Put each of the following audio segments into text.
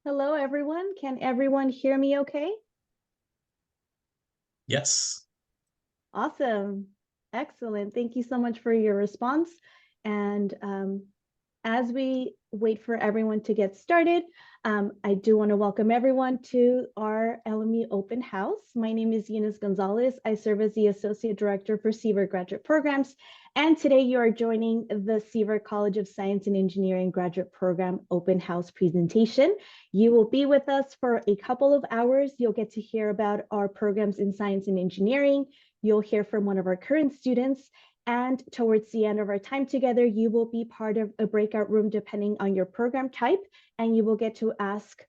Hello, everyone. Can everyone hear me okay? Yes. Awesome. Excellent. Thank you so much for your response. And as we wait for everyone to get started, I do want to welcome everyone to our LME Open House. My name is Eunice Gonzalez. I serve as the Associate Director for Seaver Graduate Programs. And today you are joining the Seaver College of Science and Engineering Graduate Program Open House presentation. You will be with us for a couple of hours. You'll get to hear about our programs in science and engineering. You'll hear from one of our current students. And towards the end of our time together, you will be part of a breakout room depending on your program type, and you will get to ask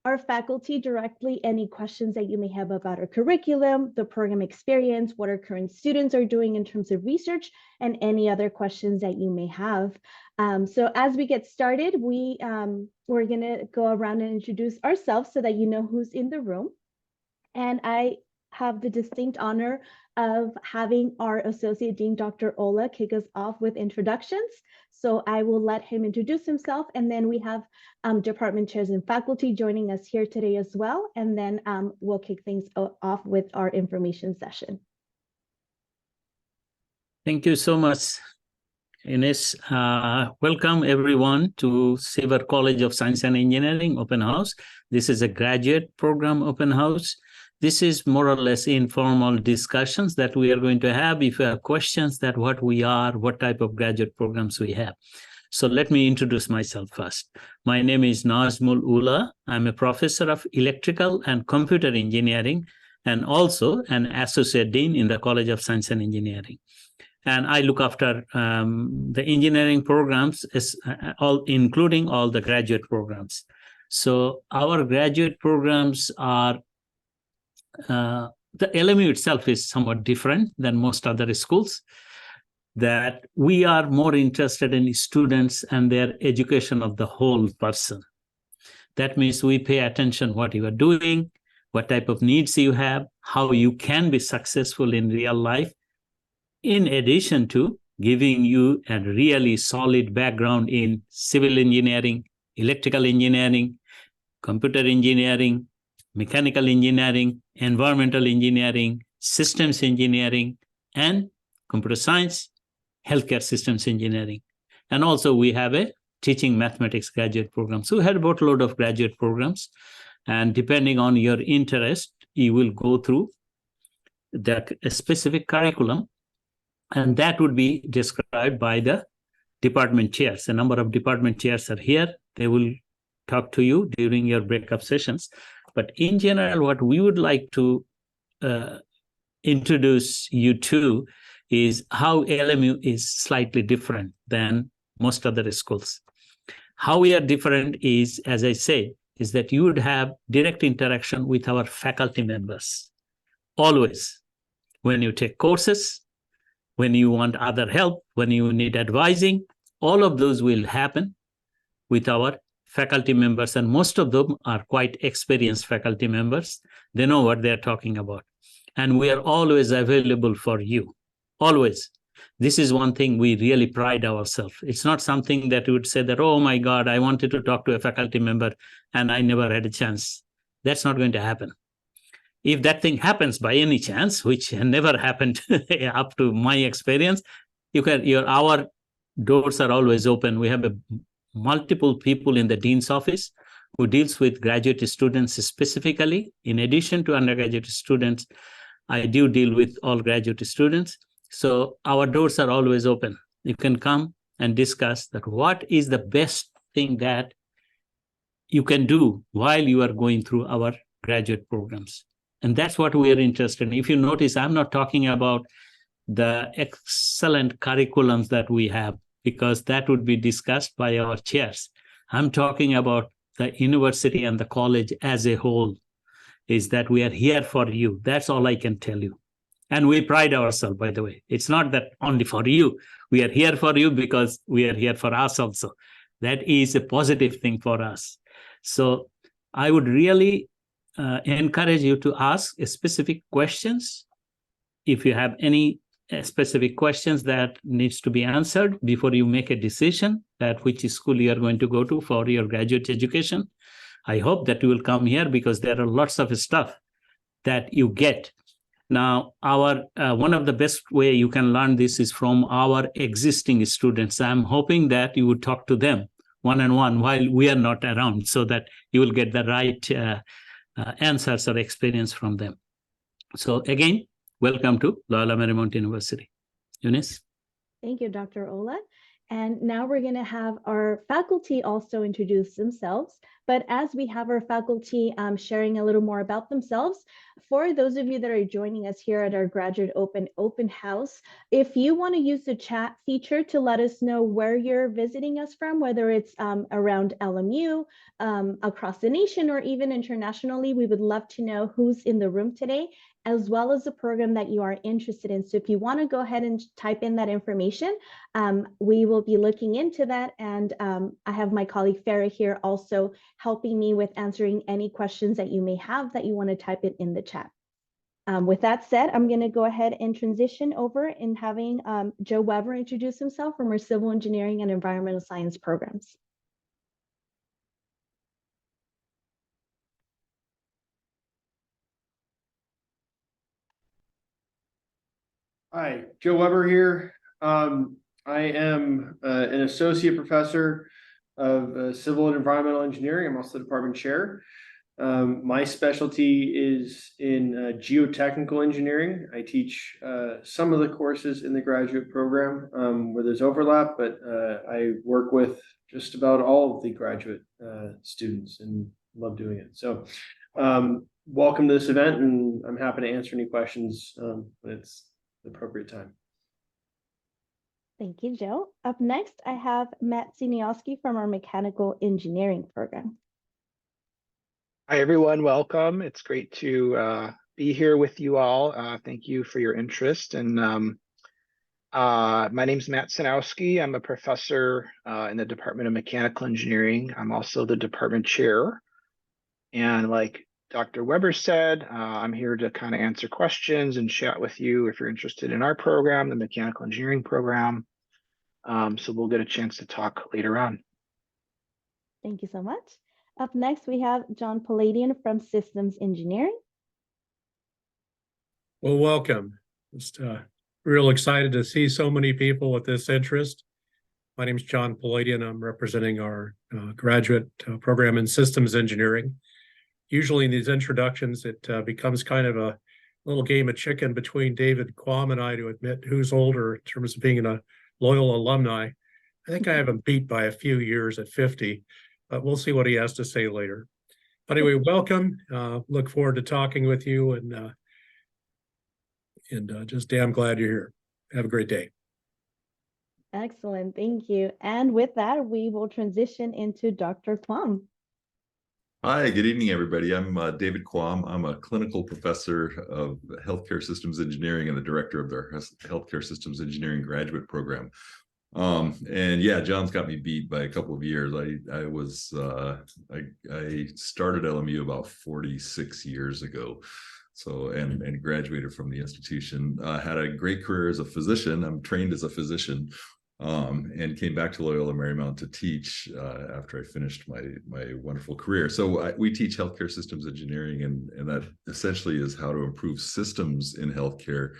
our faculty directly any questions that you may have about our curriculum, the program experience, what our current students are doing in terms of research, and any other questions that you may have. So as we get started, we're gonna go around and introduce ourselves so that you know who's in the room. And I have the distinct honor of having our Associate Dean, Dr. Ola, kick us off with introductions. So I will let him introduce himself, and then we have department chairs and faculty joining us here today as well. And then we'll kick things off with our information session. Thank you so much, Ines. Welcome everyone to Seaver College of Science and Engineering Open House. This is a graduate program open house. This is more or less informal discussions that we are going to have. If you have questions that what we are, what type of graduate programs we have. So let me introduce myself first. My name is Nazmul Ula. I'm a professor of electrical and computer engineering and also an associate dean in the College of Science and Engineering. And I look after the engineering programs, including all the graduate programs. So our graduate programs are the LMU itself is somewhat different than most other schools, that we are more interested in students and their education of the whole person. That means we pay attention what you are doing, what type of needs you have, how you can be successful in real life, in addition to giving you a really solid background in civil engineering, electrical engineering, computer engineering, mechanical engineering, environmental engineering, systems engineering, and computer science, healthcare systems engineering. And also we have a teaching mathematics graduate program. So we have a boatload of graduate programs. And depending on your interest, you will go through the specific curriculum. And that would be described by the department chairs. A number of department chairs are here. They will talk to you during your breakup sessions. But in general, what we would like to introduce you to is how LMU is slightly different than most other schools. How we are different is, as I say, is that you would have direct interaction with our faculty members. Always. When you take courses, when you want other help, when you need advising, all of those will happen with our faculty members, and most of them are quite experienced faculty members. They know what they're talking about. And we are always available for you, always. This is one thing we really pride ourselves. It's not something that you would say that, oh my God, I wanted to talk to a faculty member and I never had a chance. That's not going to happen. If that thing happens by any chance, which never happened up to my experience, our doors are always open. We have multiple people in the dean's office who deals with graduate students specifically. In addition to undergraduate students, I do deal with all graduate students. So our doors are always open. You can come and discuss that what is the best thing that you can do while you are going through our graduate programs. And that's what we are interested in. If you notice, I'm not talking about the excellent curriculums that we have, because that would be discussed by our chairs. I'm talking about the university and the college as a whole, is that we are here for you. That's all I can tell you. And we pride ourselves, by the way. It's not that only for you. We are here for you because we are here for us also. That is a positive thing for us. So I would really encourage you to ask specific questions. If you have any specific questions that needs to be answered before you make a decision that which school you are going to go to for your graduate education, I hope that you will come here because there are lots of stuff that you get. Now, our one of the best way you can learn this is from our existing students. I'm hoping that you would talk to them one-on-one while we are not around, so that you will get the right answers or experience from them. So again, welcome to Loyola Marymount University. Eunice? Thank you, Dr. Ola. And now we're going to have our faculty also introduce themselves. But as we have our faculty sharing a little more about themselves, for those of you that are joining us here at our Graduate Open House, if you want to use the chat feature to let us know where you're visiting us from, whether it's around LMU, across the nation, or even internationally, we would love to know who's in the room today, as well as the program that you are interested in. So if you want to go ahead and type in that information, we will be looking into that. And I have my colleague Farah here also helping me with answering any questions that you may have that you want to type it in the chat. With that said, I'm going to go ahead and transition over in having Joe Weber introduce himself from our Civil Engineering and Environmental Science programs. Hi, Joe Weber here. I am an associate professor of civil and environmental engineering. I'm also the department chair. My specialty is in geotechnical engineering. I teach some of the courses in the graduate program where there's overlap, but I work with just about all of the graduate students and love doing it. So welcome to this event, and I'm happy to answer any questions when it's the appropriate time. Thank you, Joe. Up next, I have Matt Siniowski from our Mechanical Engineering program. Hi, everyone. Welcome. It's great to be here with you all. Thank you for your interest. And my name is Matt Siniowski. I'm a professor in the Department of Mechanical Engineering. I'm also the department chair. And like Dr. Weber said, I'm here to kind of answer questions and chat with you if you're interested in our program, the Mechanical Engineering program. So we'll get a chance to talk later on. Thank you so much. Up next, we have John Palladian from Systems Engineering. Well, welcome. Just real excited to see so many people with this interest. My name is John Palladian. I'm representing our graduate program in Systems Engineering. Usually in these introductions, it becomes kind of a little game of chicken between David Quam and I to admit who's older in terms of being a Loyola alumni. I think I have him beat by a few years at 50, but we'll see what he has to say later. But anyway, welcome. Look forward to talking with you, and just damn glad you're here. Have a great day. Excellent, thank you. And with that, we will transition into Dr. Quam. Hi, good evening, everybody. I'm David Quam. I'm a clinical professor of healthcare systems engineering and the director of their healthcare systems engineering graduate program. And yeah, John's got me beat by a couple of years. I started LMU about 46 years ago. So, and graduated from the institution, had a great career as a physician. I'm trained as a physician, and came back to Loyola Marymount to teach after I finished my wonderful career. So we teach healthcare systems engineering, and that essentially is how to improve systems in healthcare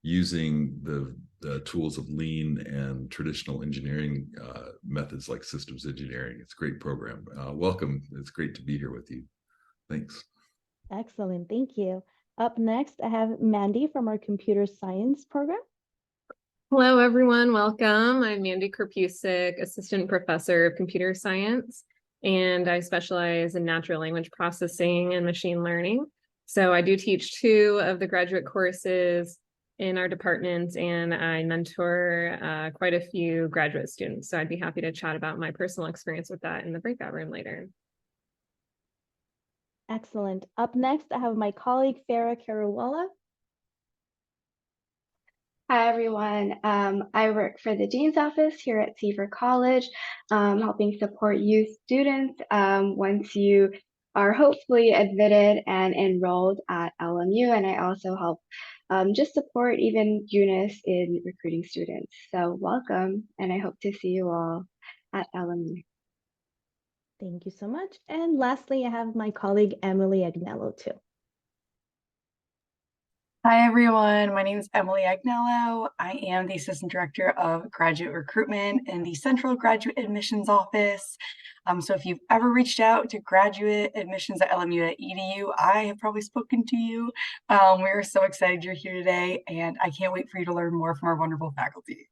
using the tools of lean and traditional engineering methods like systems engineering. It's a great program. Welcome. It's great to be here with you. Thanks. Excellent, thank you. Up next, I have Mandy from our computer science program. Hello, everyone. Welcome. I'm Mandy Korpusic, Assistant Professor of Computer Science, and I specialize in natural language processing and machine learning. So I do teach 2 of the graduate courses in our department, and I mentor quite a few graduate students. So I'd be happy to chat about my personal experience with that in the breakout room later. Excellent. Up next, I have my colleague, Farah Karawala. Hi, everyone. I work for the Dean's Office here at Seaver College, helping support you students once you are hopefully admitted and enrolled at LMU. And I also help just support even Eunice in recruiting students. So welcome, and I hope to see you all at LMU. Thank you so much. And lastly, I have my colleague, Emily Agnello, too. Hi, everyone. My name is Emily Agnello. I am the Assistant Director of Graduate Recruitment in the Central Graduate Admissions Office. So if you've ever reached out to graduate admissions at lmu.edu, I have probably spoken to you. We are so excited you're here today, and I can't wait for you to learn more from our wonderful faculty.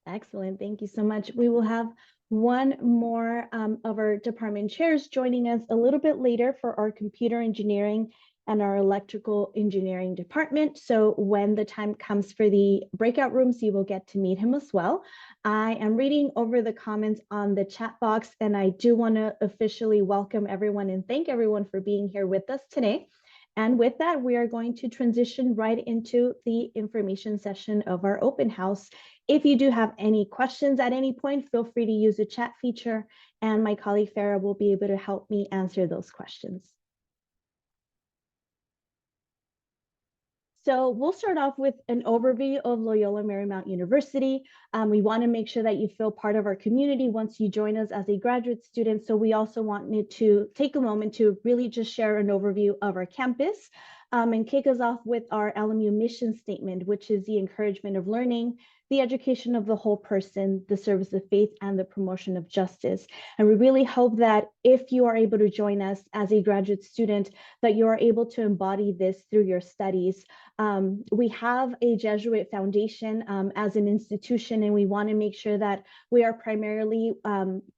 Excellent. Thank you so much. We will have one more of our department chairs joining us a little bit later for our computer engineering and our electrical engineering department. So when the time comes for the breakout rooms, you will get to meet him as well. I am reading over the comments on the chat box, and I do want to officially welcome everyone and thank everyone for being here with us today. And with that, we are going to transition right into the information session of our open house. If you do have any questions at any point, feel free to use the chat feature, and my colleague Farah will be able to help me answer those questions. So we'll start off with an overview of Loyola Marymount University. We want to make sure that you feel part of our community once you join us as a graduate student. So we also wanted to take a moment to really just share an overview of our campus and kick us off with our LMU mission statement, which is the encouragement of learning, the education of the whole person, the service of faith, and the promotion of justice. And we really hope that if you are able to join us as a graduate student, that you are able to embody this through your studies. We have a Jesuit foundation as an institution, and we want to make sure that we are primarily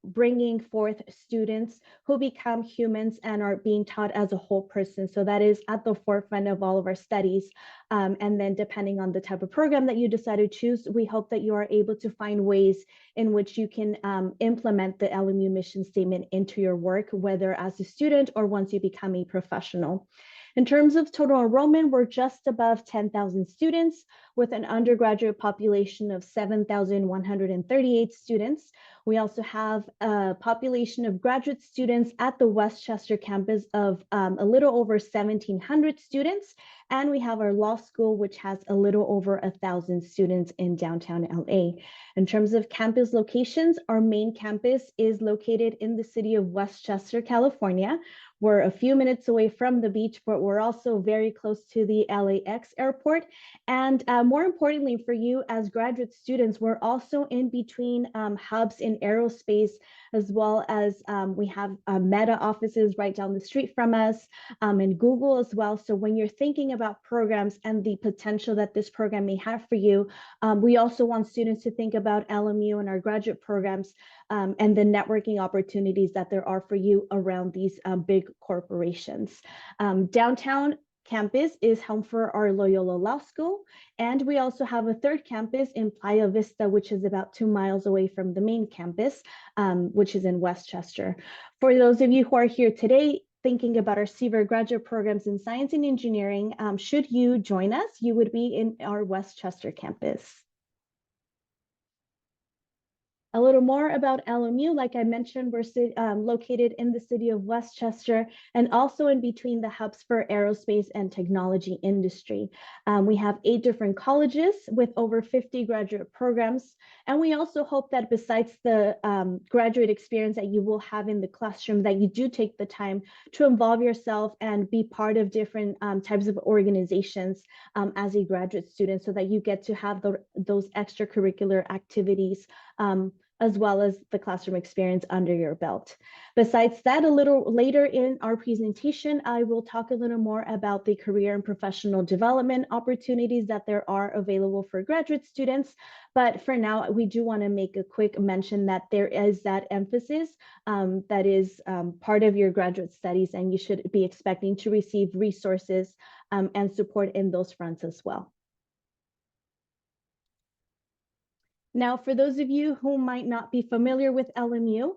bringing forth students who become humans and are being taught as a whole person. So that is at the forefront of all of our studies. And then depending on the type of program that you decide to choose, we hope that you are able to find ways in which you can implement the LMU mission statement into your work, whether as a student or once you become a professional. In terms of total enrollment, we're just above 10,000 students with an undergraduate population of 7,138 students. We also have a population of graduate students at the Westchester campus of a little over 1,700 students. And we have our law school, which has a little over 1,000 students in downtown LA. In terms of campus locations, our main campus is located in the city of Westchester, California. We're a few minutes away from the beach, but we're also very close to the LAX airport. And more importantly for you as graduate students, we're also in between hubs in aerospace, as well as we have Meta offices right down the street from us, and Google as well. So when you're thinking about programs and the potential that this program may have for you, we also want students to think about LMU and our graduate programs and the networking opportunities that there are for you around these big corporations. Downtown campus is home for our Loyola Law School, and we also have a third campus in Playa Vista, which is about 2 miles away from the main campus, which is in Westchester. For those of you who are here today thinking about our Seaver graduate programs in science and engineering, should you join us, you would be in our Westchester campus. A little more about LMU. Like I mentioned, we're located in the city of Westchester and also in between the hubs for aerospace and technology industry. We have 8 different colleges with over 50 graduate programs. And we also hope that besides the graduate experience that you will have in the classroom, that you do take the time to involve yourself and be part of different types of organizations as a graduate student, so that you get to have those extracurricular activities as well as the classroom experience under your belt. Besides that, a little later in our presentation, I will talk a little more about the career and professional development opportunities that there are available for graduate students. But for now, we do want to make a quick mention that there is that emphasis that is part of your graduate studies, and you should be expecting to receive resources and support in those fronts as well. Now, for those of you who might not be familiar with LMU,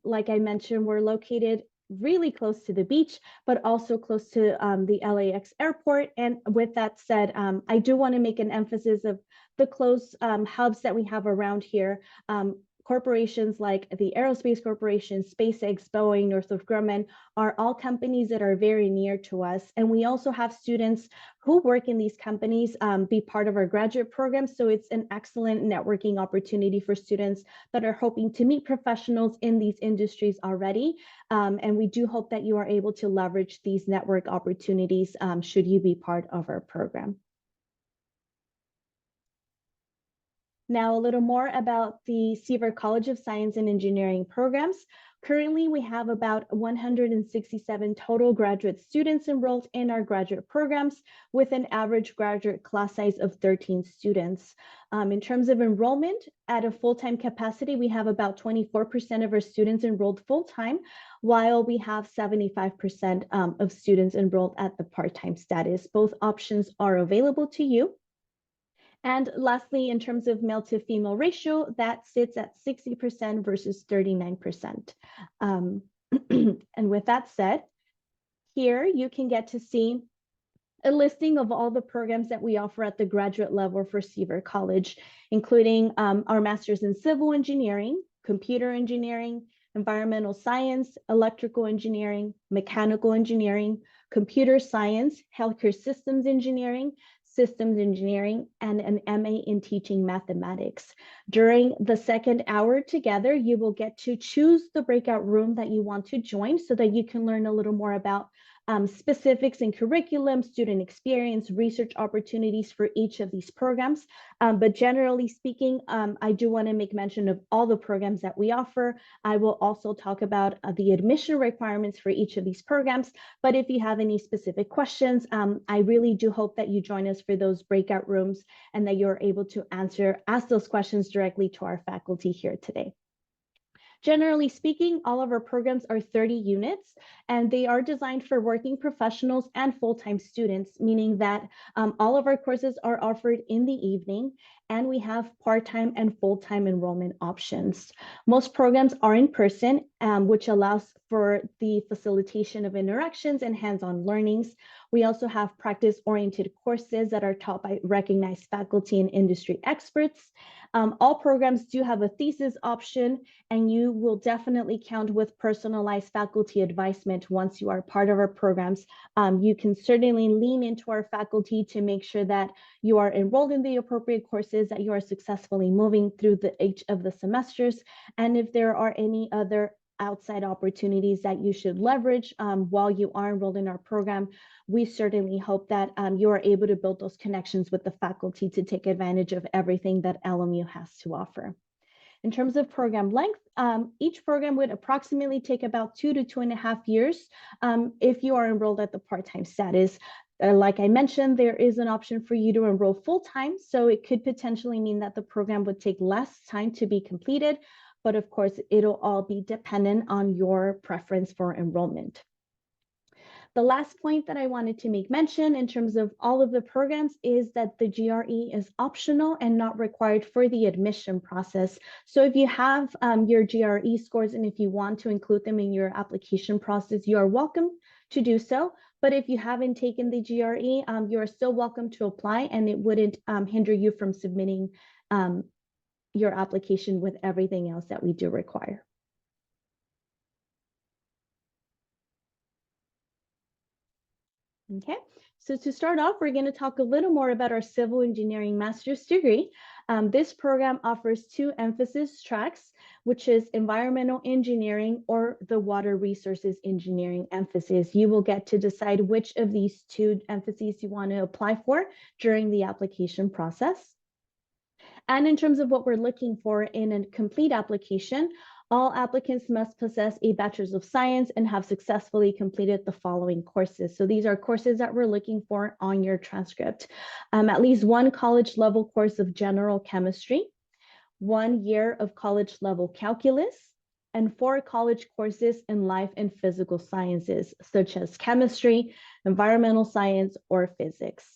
like I mentioned, we're located really close to the beach, but also close to the LAX airport. And with that said, I do want to make an emphasis of the close hubs that we have around here. corporations like the Aerospace Corporation, SpaceX, Boeing, Northrop Grumman are all companies that are very near to us. And we also have students who work in these companies be part of our graduate program. So it's an excellent networking opportunity for students that are hoping to meet professionals in these industries already. And we do hope that you are able to leverage these network opportunities should you be part of our program. Now, a little more about the Seaver College of Science and Engineering programs. Currently, we have about 167 total graduate students enrolled in our graduate programs with an average graduate class size of 13 students. In terms of enrollment, at a full-time capacity, we have about 24% of our students enrolled full-time, while we have 75% of students enrolled at the part-time status. Both options are available to you. And lastly, in terms of male to female ratio, that sits at 60% versus 39%. And with that said, here you can get to see a listing of all the programs that we offer at the graduate level for Seaver College, including our Masters in Civil Engineering, Computer Engineering, Environmental Science, Electrical Engineering, Mechanical Engineering, Computer Science, Healthcare Systems Engineering, Systems Engineering, and an MA in Teaching Mathematics. During the second hour together, you will get to choose the breakout room that you want to join so that you can learn a little more about specifics in curriculum, student experience, research opportunities for each of these programs. But generally speaking, I do want to make mention of all the programs that we offer. I will also talk about the admission requirements for each of these programs. But if you have any specific questions, I really do hope that you join us for those breakout rooms and that you're able to ask those questions directly to our faculty here today. Generally speaking, all of our programs are 30 units, and they are designed for working professionals and full-time students, meaning that all of our courses are offered in the evening, and we have part-time and full-time enrollment options. Most programs are in person, which allows for the facilitation of interactions and hands-on learnings. We also have practice-oriented courses that are taught by recognized faculty and industry experts. All programs do have a thesis option, and you will definitely count with personalized faculty advisement once you are part of our programs. You can certainly lean into our faculty to make sure that you are enrolled in the appropriate courses, that you are successfully moving through each of the semesters, and if there are any other outside opportunities that you should leverage while you are enrolled in our program, we certainly hope that you are able to build those connections with the faculty to take advantage of everything that LMU has to offer. In terms of program length, each program would approximately take about 2 to 2.5 years if you are enrolled at the part-time status. Like I mentioned, there is an option for you to enroll full-time, so it could potentially mean that the program would take less time to be completed, but of course, it'll all be dependent on your preference for enrollment. The last point that I wanted to make mention in terms of all of the programs is that the GRE is optional and not required for the admission process. So if you have your GRE scores and if you want to include them in your application process, you are welcome to do so. But if you haven't taken the GRE, you are still welcome to apply, and it wouldn't hinder you from submitting your application with everything else that we do require. Okay, so to start off, we're going to talk a little more about our civil engineering master's degree. This program offers 2 emphasis tracks, which is environmental engineering or the water resources engineering emphasis. You will get to decide which of these 2 emphases you want to apply for during the application process. And in terms of what we're looking for in a complete application, all applicants must possess a Bachelor's of Science and have successfully completed the following courses. So these are courses that we're looking for on your transcript. At least 1 college level course of general chemistry, 1 year of college level calculus, and 4 college courses in life and physical sciences, such as chemistry, environmental science, or physics.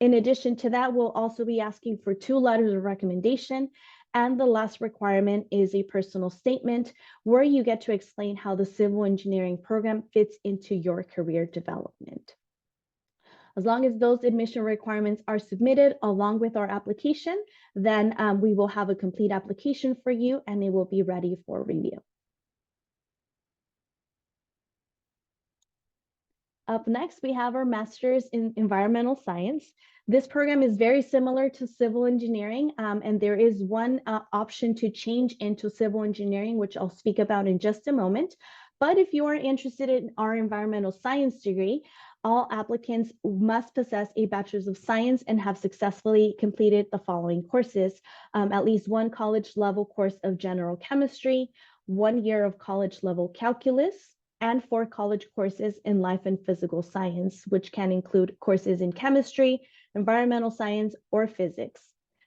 In addition to that, we'll also be asking for 2 letters of recommendation. And the last requirement is a personal statement where you get to explain how the civil engineering program fits into your career development. As long as those admission requirements are submitted along with our application, then we will have a complete application for you and it will be ready for review. Up next, we have our Master's in Environmental Science. This program is very similar to civil engineering, and there is one option to change into civil engineering, which I'll speak about in just a moment. But if you are interested in our environmental science degree, all applicants must possess a Bachelor's of Science and have successfully completed the following courses: at least one college level course of general chemistry, 1 year of college level calculus, and 4 college courses in life and physical science, which can include courses in chemistry, environmental science, or physics.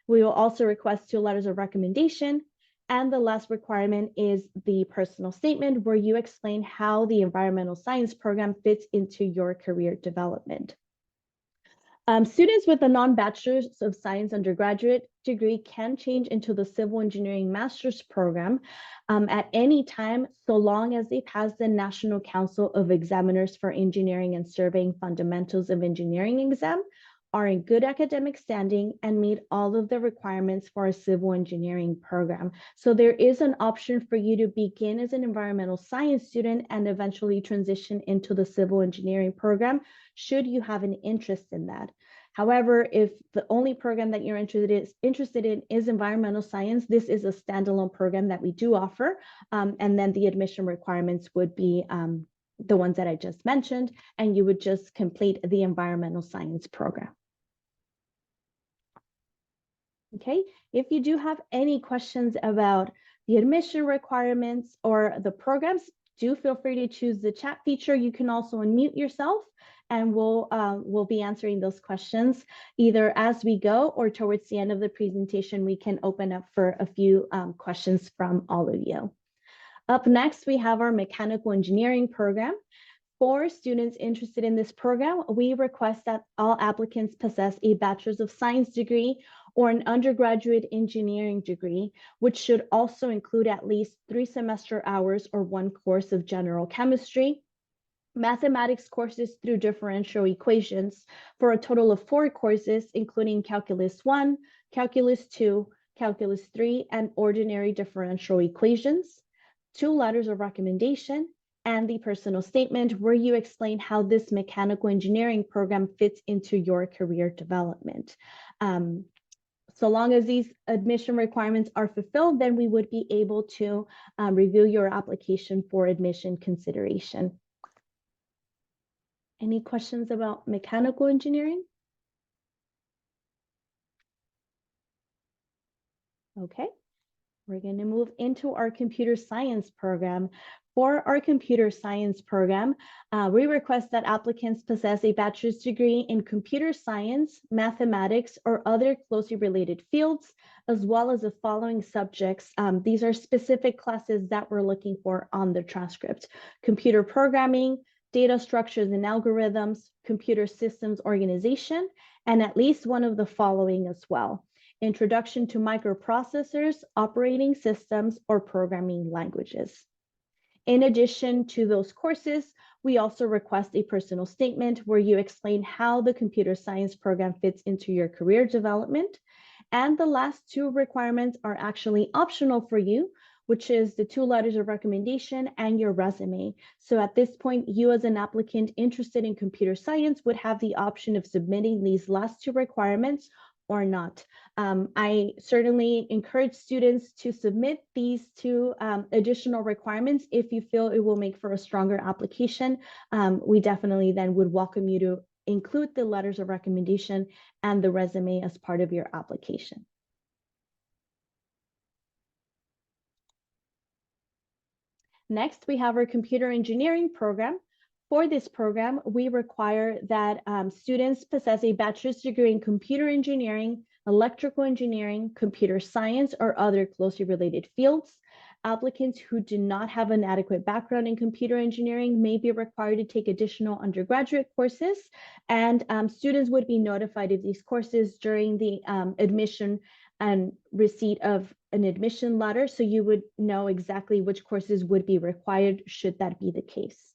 We will also request 2 letters of recommendation. And the last requirement is the personal statement, where you explain how the environmental science program fits into your career development. Students with a non-Bachelor's of Science undergraduate degree can change into the Civil Engineering Master's program at any time, so long as they pass the National Council of Examiners for Engineering and Surveying Fundamentals of Engineering exam, are in good academic standing, and meet all of the requirements for a civil engineering program. So there is an option for you to begin as an environmental science student and eventually transition into the civil engineering program, should you have an interest in that. However, if the only program that you're interested in is environmental science, this is a standalone program that we do offer, and then the admission requirements would be the ones that I just mentioned, and you would just complete the environmental science program. Okay, if you do have any questions about the admission requirements or the programs, do feel free to choose the chat feature. You can also unmute yourself, and we'll be answering those questions either as we go or towards the end of the presentation. We can open up for a few questions from all of you. Up next, we have our mechanical engineering program. For students interested in this program, we request that all applicants possess a Bachelor's of Science degree or an undergraduate engineering degree, which should also include at least 3 semester hours or 1 course of general chemistry, mathematics courses through differential equations for a total of 4 courses, including Calculus 1, Calculus 2, Calculus 3, and ordinary differential equations, 2 letters of recommendation, and the personal statement, where you explain how this mechanical engineering program fits into your career development. So long as these admission requirements are fulfilled, then we would be able to review your application for admission consideration. Any questions about mechanical engineering? Okay, we're going to move into our computer science program. For our computer science program, we request that applicants possess a bachelor's degree in computer science, mathematics, or other closely related fields, as well as the following subjects. These are specific classes that we're looking for on the transcript: computer programming, data structures and algorithms, computer systems organization, and at least one of the following as well: introduction to microprocessors, operating systems, or programming languages. In addition to those courses, we also request a personal statement where you explain how the computer science program fits into your career development. And the last 2 requirements are actually optional for you, which is the 2 letters of recommendation and your resume. So at this point, you as an applicant interested in computer science would have the option of submitting these last 2 requirements or not. I certainly encourage students to submit these 2 additional requirements if you feel it will make for a stronger application. We definitely then would welcome you to include the letters of recommendation and the resume as part of your application. Next, we have our computer engineering program. For this program, we require that students possess a bachelor's degree in computer engineering, electrical engineering, computer science, or other closely related fields. Applicants who do not have an adequate background in computer engineering may be required to take additional undergraduate courses, and students would be notified of these courses during the admission and receipt of an admission letter, so you would know exactly which courses would be required should that be the case.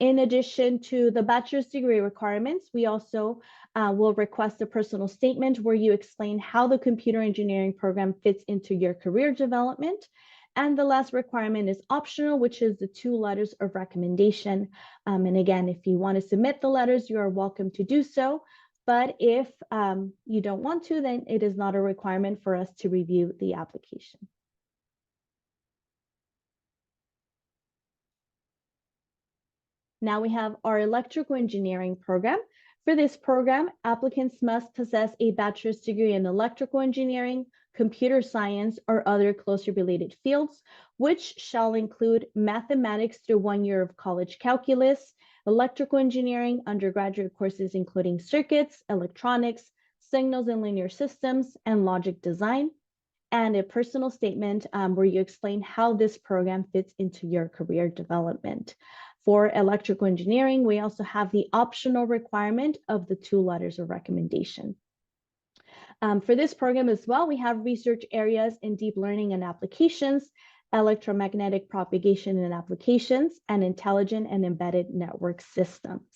In addition to the bachelor's degree requirements, we also will request a personal statement where you explain how the computer engineering program fits into your career development. And the last requirement is optional, which is the 2 letters of recommendation. And again, if you want to submit the letters, you are welcome to do so. But if you don't want to, then it is not a requirement for us to review the application. Now we have our electrical engineering program. For this program, applicants must possess a bachelor's degree in electrical engineering, computer science, or other closely related fields, which shall include mathematics through 1 year of college calculus, electrical engineering undergraduate courses including circuits, electronics, signals and linear systems, and logic design, and a personal statement where you explain how this program fits into your career development. For electrical engineering, we also have the optional requirement of the 2 letters of recommendation. For this program as well, we have research areas in deep learning and applications, electromagnetic propagation and applications, and intelligent and embedded network systems.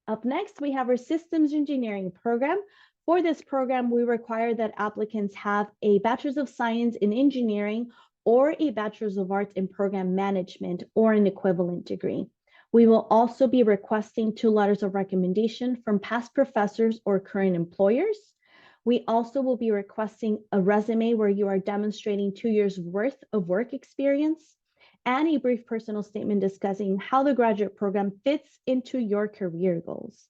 Up next, we have our systems engineering program. For this program, we require that applicants have a Bachelor's of Science in Engineering or a Bachelor's of Arts in Program Management or an equivalent degree. We will also be requesting 2 letters of recommendation from past professors or current employers. We also will be requesting a resume where you are demonstrating 2 years worth of work experience and a brief personal statement discussing how the graduate program fits into your career goals.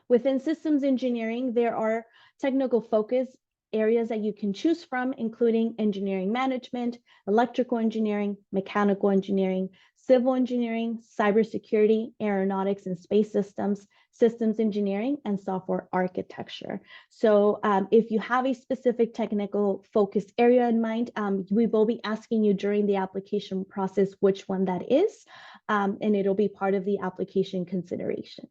Within systems engineering, there are technical focus areas that you can choose from, including engineering management, electrical engineering, mechanical engineering, civil engineering, cybersecurity, aeronautics and space systems, systems engineering, and software architecture. So if you have a specific technical focus area in mind, we will be asking you during the application process which one that is, and it'll be part of the application consideration.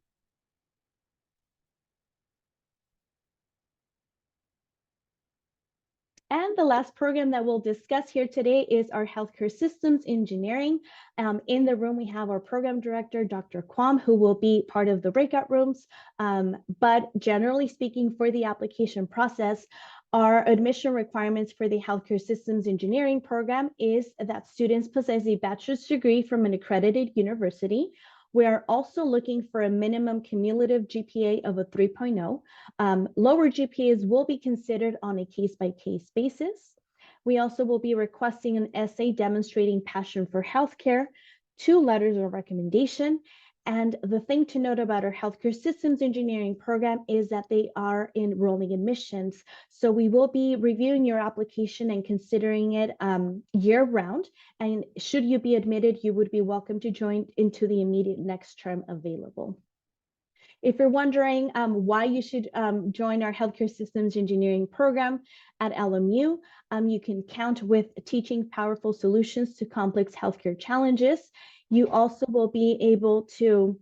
And the last program that we'll discuss here today is our healthcare systems engineering. In the room, we have our program director, Dr. Kwam, who will be part of the breakout rooms. But generally speaking, for the application process, our admission requirements for the healthcare systems engineering program is that students possess a bachelor's degree from an accredited university. We are also looking for a minimum cumulative GPA of a 3.0. Lower GPAs will be considered on a case-by-case basis. We also will be requesting an essay demonstrating passion for healthcare, 2 letters of recommendation. And the thing to note about our healthcare systems engineering program is that they are in rolling admissions. So we will be reviewing your application and considering it year round. And should you be admitted, you would be welcome to join into the immediate next term available. If you're wondering why you should join our healthcare systems engineering program at LMU, you can count with teaching powerful solutions to complex healthcare challenges. You also will be able to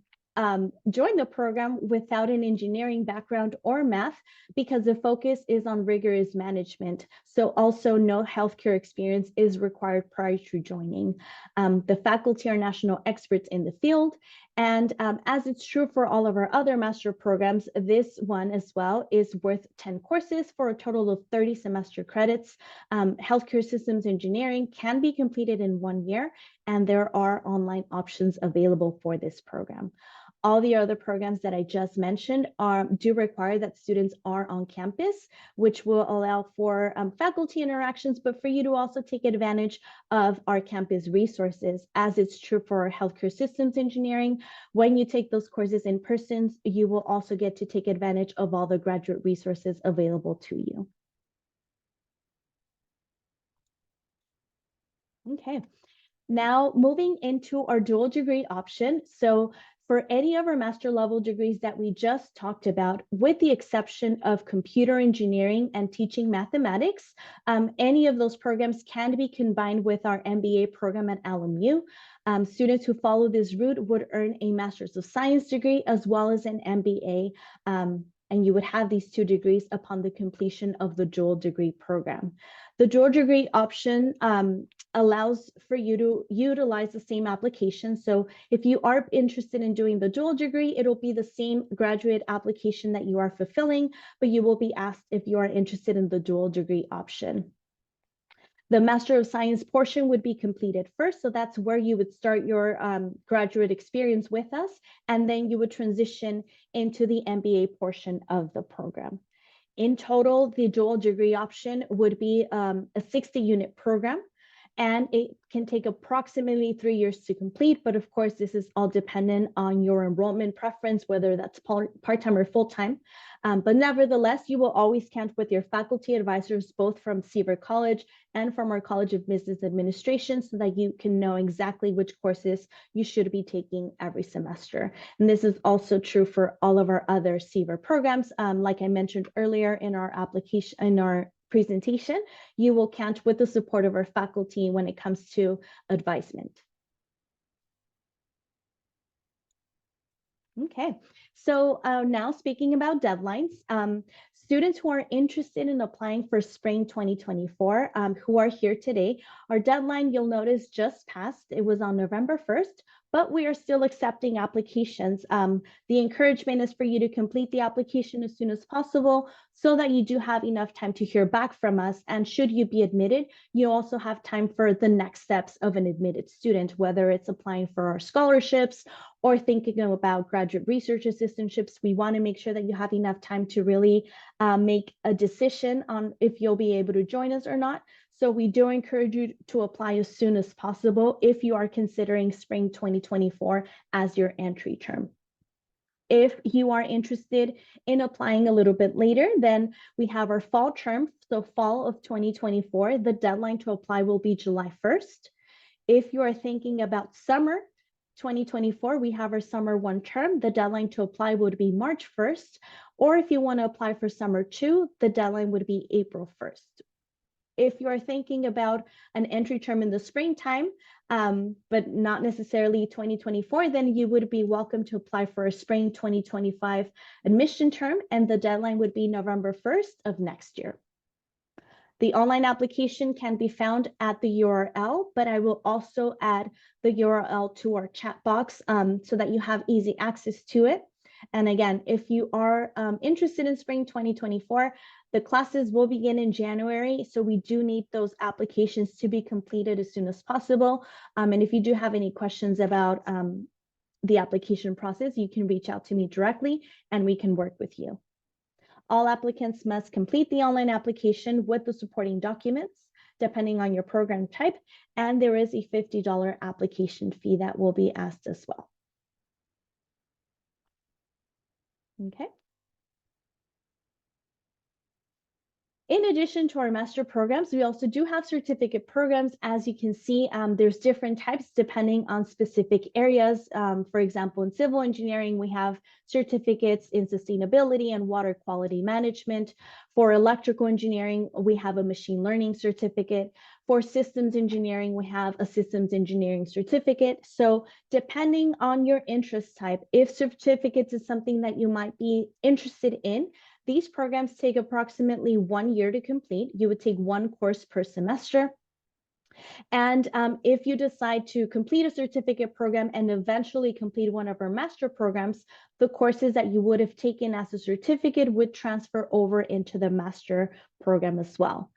join the program without an engineering background or math because the focus is on rigorous management. So also no healthcare experience is required prior to joining. The faculty are national experts in the field. And as it's true for all of our other master programs, this one as well is worth 10 courses for a total of 30 semester credits. Healthcare systems engineering can be completed in 1 year, and there are online options available for this program. All the other programs that I just mentioned do require that students are on campus, which will allow for faculty interactions, but for you to also take advantage of our campus resources, as it's true for our healthcare systems engineering. When you take those courses in person, you will also get to take advantage of all the graduate resources available to you. Okay, now moving into our dual degree option. So for any of our master level degrees that we just talked about, with the exception of computer engineering and teaching mathematics, any of those programs can be combined with our MBA program at LMU. Students who follow this route would earn a Master's of Science degree as well as an MBA and you would have these 2 degrees upon the completion of the dual degree program. The dual degree option allows for you to utilize the same application. So if you are interested in doing the dual degree, it'll be the same graduate application that you are fulfilling, but you will be asked if you are interested in the dual degree option. The Master of Science portion would be completed first. So that's where you would start your graduate experience with us, and then you would transition into the MBA portion of the program. In total, the dual degree option would be a 60-unit program, and it can take approximately 3 years to complete. But of course, this is all dependent on your enrollment preference, whether that's part-time or full-time. But nevertheless, you will always count with your faculty advisors, both from Seaver College and from our College of Business Administration, so that you can know exactly which courses you should be taking every semester. And this is also true for all of our other Seaver programs. Like I mentioned earlier in our application, in our presentation, you will count with the support of our faculty when it comes to advisement. Okay, so now speaking about deadlines, students who are interested in applying for spring 2024, who are here today, our deadline, you'll notice, just passed. It was on November 1st, but we are still accepting applications. The encouragement is for you to complete the application as soon as possible so that you do have enough time to hear back from us. And should you be admitted, you also have time for the next steps of an admitted student, whether it's applying for our scholarships or thinking about graduate research assistantships. We want to make sure that you have enough time to really make a decision on if you'll be able to join us or not. So we do encourage you to apply as soon as possible if you are considering spring 2024 as your entry term. If you are interested in applying a little bit later, then we have our fall term. So fall of 2024, the deadline to apply will be July 1st. If you are thinking about summer 2024, we have our summer 1 term. The deadline to apply would be March 1st. Or if you want to apply for summer 2, the deadline would be April 1st. If you are thinking about an entry term in the springtime, but not necessarily 2024, then you would be welcome to apply for a spring 2025 admission term, and the deadline would be November 1st of next year. The online application can be found at the URL, but I will also add the URL to our chat box so that you have easy access to it. And again, if you are interested in spring 2024, the classes will begin in January. So we do need those applications to be completed as soon as possible. And if you do have any questions about the application process, you can reach out to me directly and we can work with you. All applicants must complete the online application with the supporting documents, depending on your program type, and there is a $50 application fee that will be asked as well. Okay. In addition to our master programs, we also do have certificate programs. As you can see, there's different types depending on specific areas. For example, in civil engineering, we have certificates in sustainability and water quality management. For electrical engineering, we have a machine learning certificate. For systems engineering, we have a systems engineering certificate. So depending on your interest type, if certificates is something that you might be interested in, these programs take approximately 1 year to complete. You would take 1 course per semester. And if you decide to complete a certificate program and eventually complete one of our master programs, the courses that you would have taken as a certificate would transfer over into the master program as well.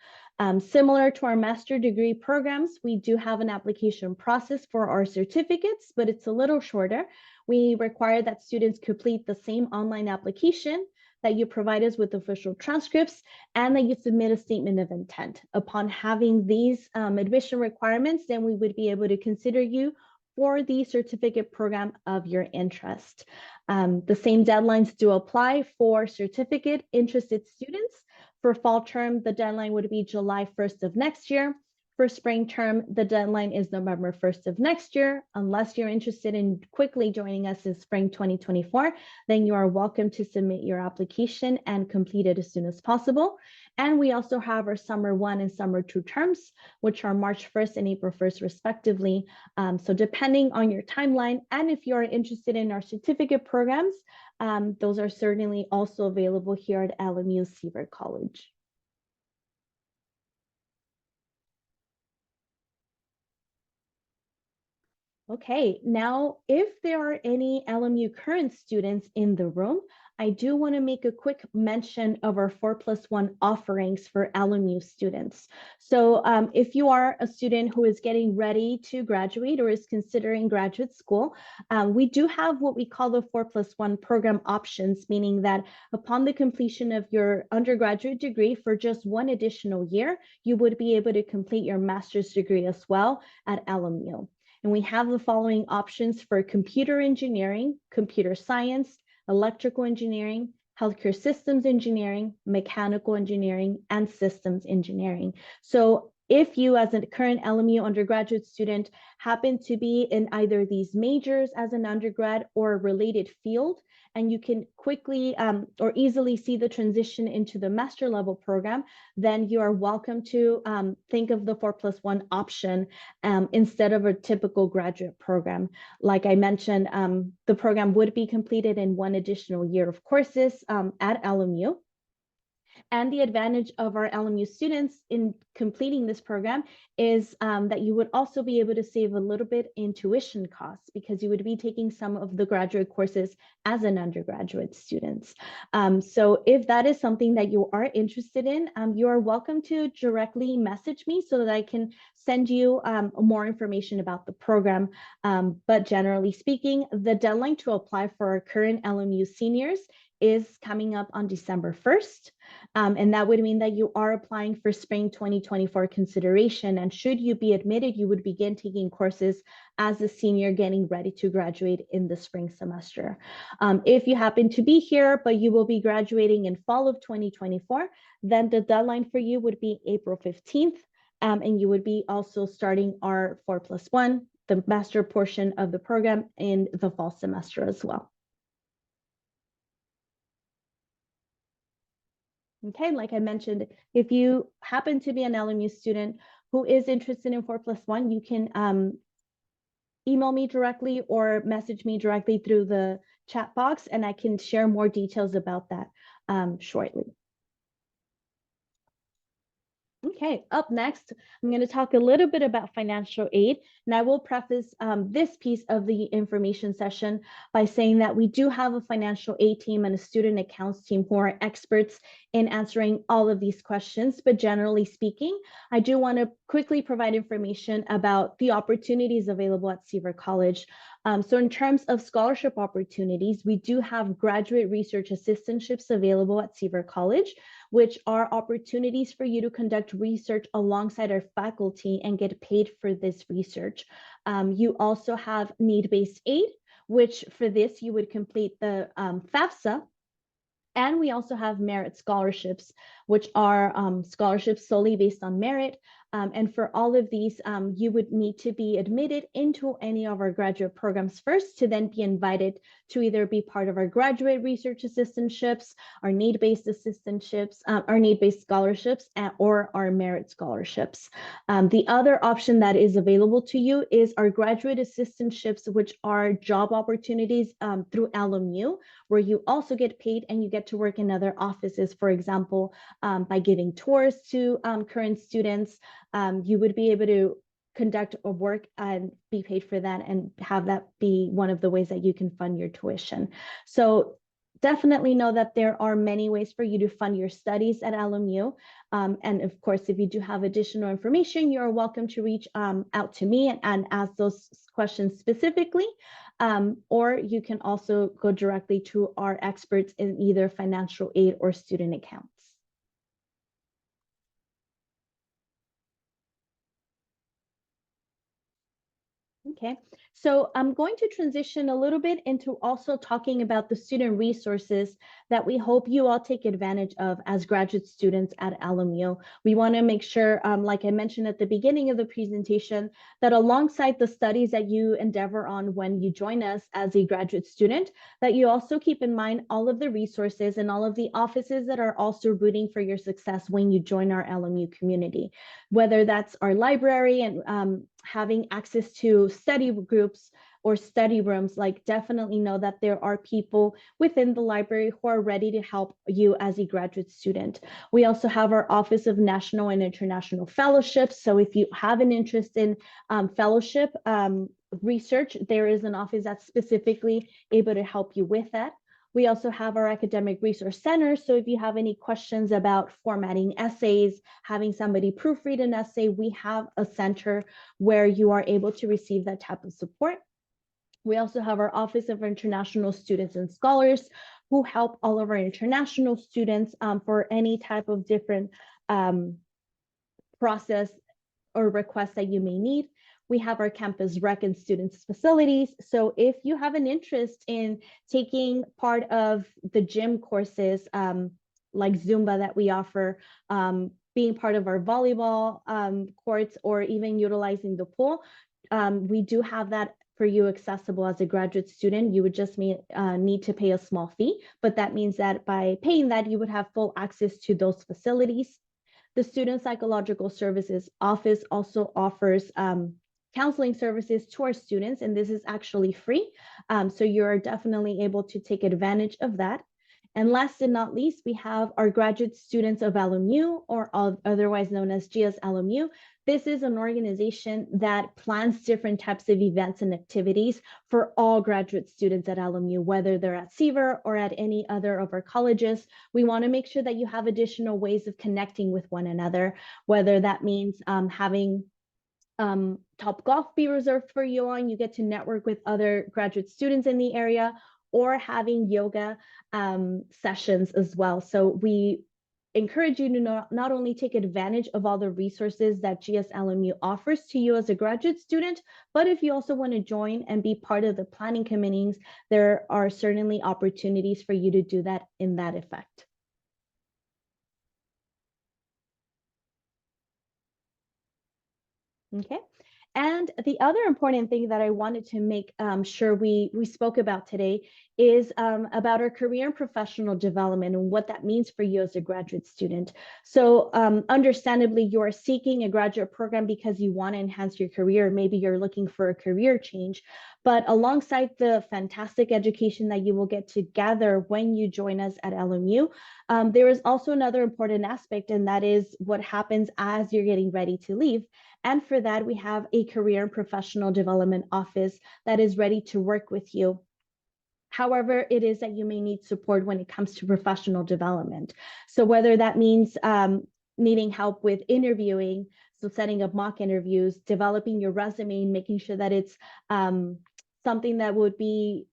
Similar to our master degree programs, we do have an application process for our certificates, but it's a little shorter. We require that students complete the same online application, that you provide us with official transcripts, and that you submit a statement of intent. Upon having these admission requirements, then we would be able to consider you for the certificate program of your interest. The same deadlines do apply for certificate interested students. For fall term, the deadline would be July 1st of next year. For spring term, the deadline is November 1st of next year. Unless you're interested in quickly joining us in spring 2024, then you are welcome to submit your application and complete it as soon as possible. And we also have our summer 1 and summer 2 terms, which are March 1st and April 1st, respectively. So depending on your timeline, and if you are interested in our certificate programs, those are certainly also available here at LMU Seaver College. Okay, now if there are any LMU current students in the room, I do want to make a quick mention of our 4+1 offerings for LMU students. So if you are a student who is getting ready to graduate or is considering graduate school, we do have what we call the 4+1 program options, meaning that upon the completion of your undergraduate degree for just one additional year, you would be able to complete your master's degree as well at LMU. And we have the following options for computer engineering, computer science, electrical engineering, healthcare systems engineering, mechanical engineering, and systems engineering. So if you as a current LMU undergraduate student happen to be in either these majors as an undergrad or a related field, and you can quickly or easily see the transition into the master level program, then you are welcome to think of the 4+1 option instead of a typical graduate program. Like I mentioned, the program would be completed in one additional year of courses at LMU. And the advantage of our LMU students in completing this program is that you would also be able to save a little bit in tuition costs because you would be taking some of the graduate courses as an undergraduate student. So if that is something that you are interested in, you are welcome to directly message me so that I can send you more information about the program. But generally speaking, the deadline to apply for our current LMU seniors is coming up on December 1st. And that would mean that you are applying for spring 2024 consideration. And should you be admitted, you would begin taking courses as a senior getting ready to graduate in the spring semester. If you happen to be here, but you will be graduating in fall of 2024, then the deadline for you would be April 15th. And you would be also starting our 4+1, the master portion of the program in the fall semester as well. Okay, like I mentioned, if you happen to be an LMU student who is interested in 4+1, you can email me directly or message me directly through the chat box, and I can share more details about that shortly. Okay, up next, I'm going to talk a little bit about financial aid, and I will preface this piece of the information session by saying that we do have a financial aid team and a student accounts team who are experts in answering all of these questions. But generally speaking, I do want to quickly provide information about the opportunities available at Seaver College. So in terms of scholarship opportunities, we do have graduate research assistantships available at Seaver College, which are opportunities for you to conduct research alongside our faculty and get paid for this research. You also have need-based aid, which for this you would complete the FAFSA. And we also have merit scholarships, which are scholarships solely based on merit. And for all of these, you would need to be admitted into any of our graduate programs first to then be invited to either be part of our graduate research assistantships, our need-based assistantships, our need-based scholarships, or our merit scholarships. The other option that is available to you is our graduate assistantships, which are job opportunities through LMU, where you also get paid and you get to work in other offices, for example, by giving tours to current students. You would be able to conduct a work and be paid for that and have that be one of the ways that you can fund your tuition. So definitely know that there are many ways for you to fund your studies at LMU. And of course, if you do have additional information, you're welcome to reach out to me and ask those questions specifically. Or you can also go directly to our experts in either financial aid or student accounts. Okay, so I'm going to transition a little bit into also talking about the student resources that we hope you all take advantage of as graduate students at LMU. We want to make sure, like I mentioned at the beginning of the presentation, that alongside the studies that you endeavor on when you join us as a graduate student, that you also keep in mind all of the resources and all of the offices that are also rooting for your success when you join our LMU community, whether that's our library and having access to study groups, or study rooms, like definitely know that there are people within the library who are ready to help you as a graduate student. We also have our Office of National and International Fellowships. So if you have an interest in fellowship research, there is an office that's specifically able to help you with that. We also have our Academic Resource Center. So if you have any questions about formatting essays, having somebody proofread an essay, we have a center where you are able to receive that type of support. We also have our Office of International Students and Scholars, who help all of our international students for any type of different process or request that you may need. We have our campus rec and students facilities. So if you have an interest in taking part of the gym courses, like Zumba that we offer, being part of our volleyball courts, or even utilizing the pool, we do have that for you accessible as a graduate student. You would just need to pay a small fee, but that means that by paying that, you would have full access to those facilities. The Student Psychological Services Office also offers counseling services to our students, and this is actually free. So you're definitely able to take advantage of that. And last and not least, we have our Graduate Students of LMU, or otherwise known as GS LMU. This is an organization that plans different types of events and activities for all graduate students at LMU, whether they're at Seaver or at any other of our colleges. We want to make sure that you have additional ways of connecting with one another, whether that means having Top Golf be reserved for you on, you get to network with other graduate students in the area, or having yoga sessions as well. So we encourage you to not only take advantage of all the resources that GSLMU offers to you as a graduate student, but if you also want to join and be part of the planning committees, there are certainly opportunities for you to do that in that effect. Okay. And the other important thing that I wanted to make sure we spoke about today is about our career and professional development and what that means for you as a graduate student. So understandably, you are seeking a graduate program because you want to enhance your career. Maybe you're looking for a career change, but alongside the fantastic education that you will get to gather when you join us at LMU, there is also another important aspect, and that is what happens as you're getting ready to leave. And for that, we have a career and professional development office that is ready to work with you. However, it is that you may need support when it comes to professional development. So whether that means needing help with interviewing, so setting up mock interviews, developing your resume, making sure that it's something that would be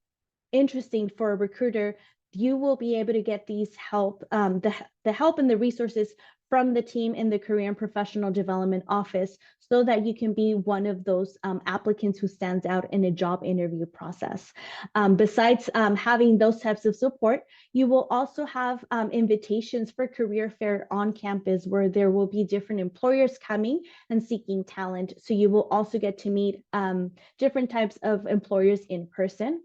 interesting for a recruiter, you will be able to get these help, the help and the resources from the team in the Career and Professional Development Office, so that you can be one of those applicants who stands out in a job interview process. Besides having those types of support, you will also have invitations for career fair on campus, where there will be different employers coming and seeking talent. So you will also get to meet different types of employers in person.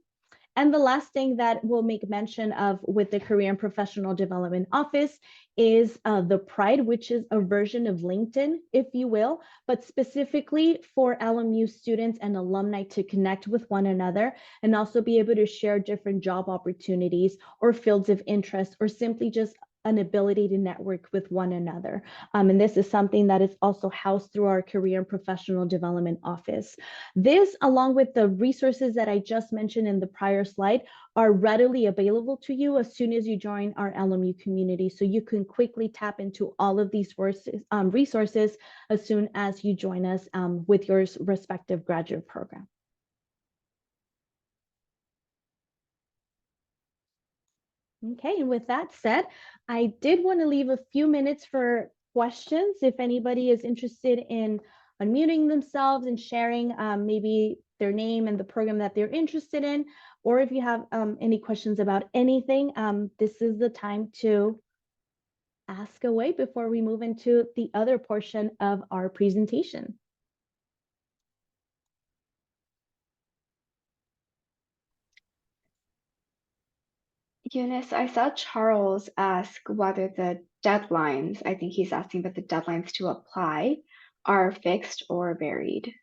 And the last thing that we'll make mention of with the Career and Professional Development Office is the Pride, which is a version of LinkedIn, if you will, but specifically for LMU students and alumni to connect with one another and also be able to share different job opportunities or fields of interest, or simply just an ability to network with one another. And this is something that is also housed through our Career and Professional Development Office. This, along with the resources that I just mentioned in the prior slide, are readily available to you as soon as you join our LMU community. So you can quickly tap into all of these resources as soon as you join us with your respective graduate program. Okay, and with that said, I did want to leave a few minutes for questions. If anybody is interested in unmuting themselves and sharing maybe their name and the program that they're interested in, or if you have any questions about anything, this is the time to ask away before we move into the other portion of our presentation. Eunice, I saw Charles ask whether the deadlines, I think he's asking about the deadlines to apply, are fixed or varied.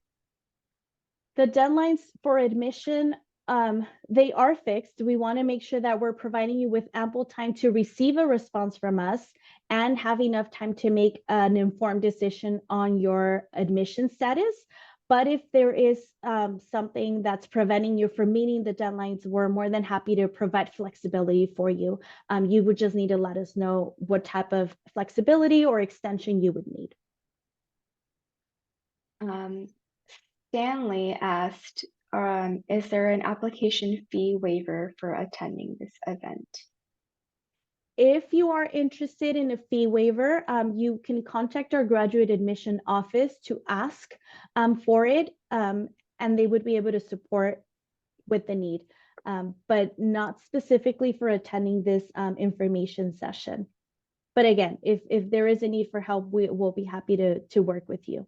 The deadlines for admission, they are fixed. We want to make sure that we're providing you with ample time to receive a response from us and have enough time to make an informed decision on your admission status. But if there is something that's preventing you from meeting the deadlines, we're more than happy to provide flexibility for you. You would just need to let us know what type of flexibility or extension you would need. Stanley asked, is there an application fee waiver for attending this event? If you are interested in a fee waiver, you can contact our graduate admission office to ask for it, and they would be able to support with the need, but not specifically for attending this information session. But again, if there is a need for help, we will be happy to work with you.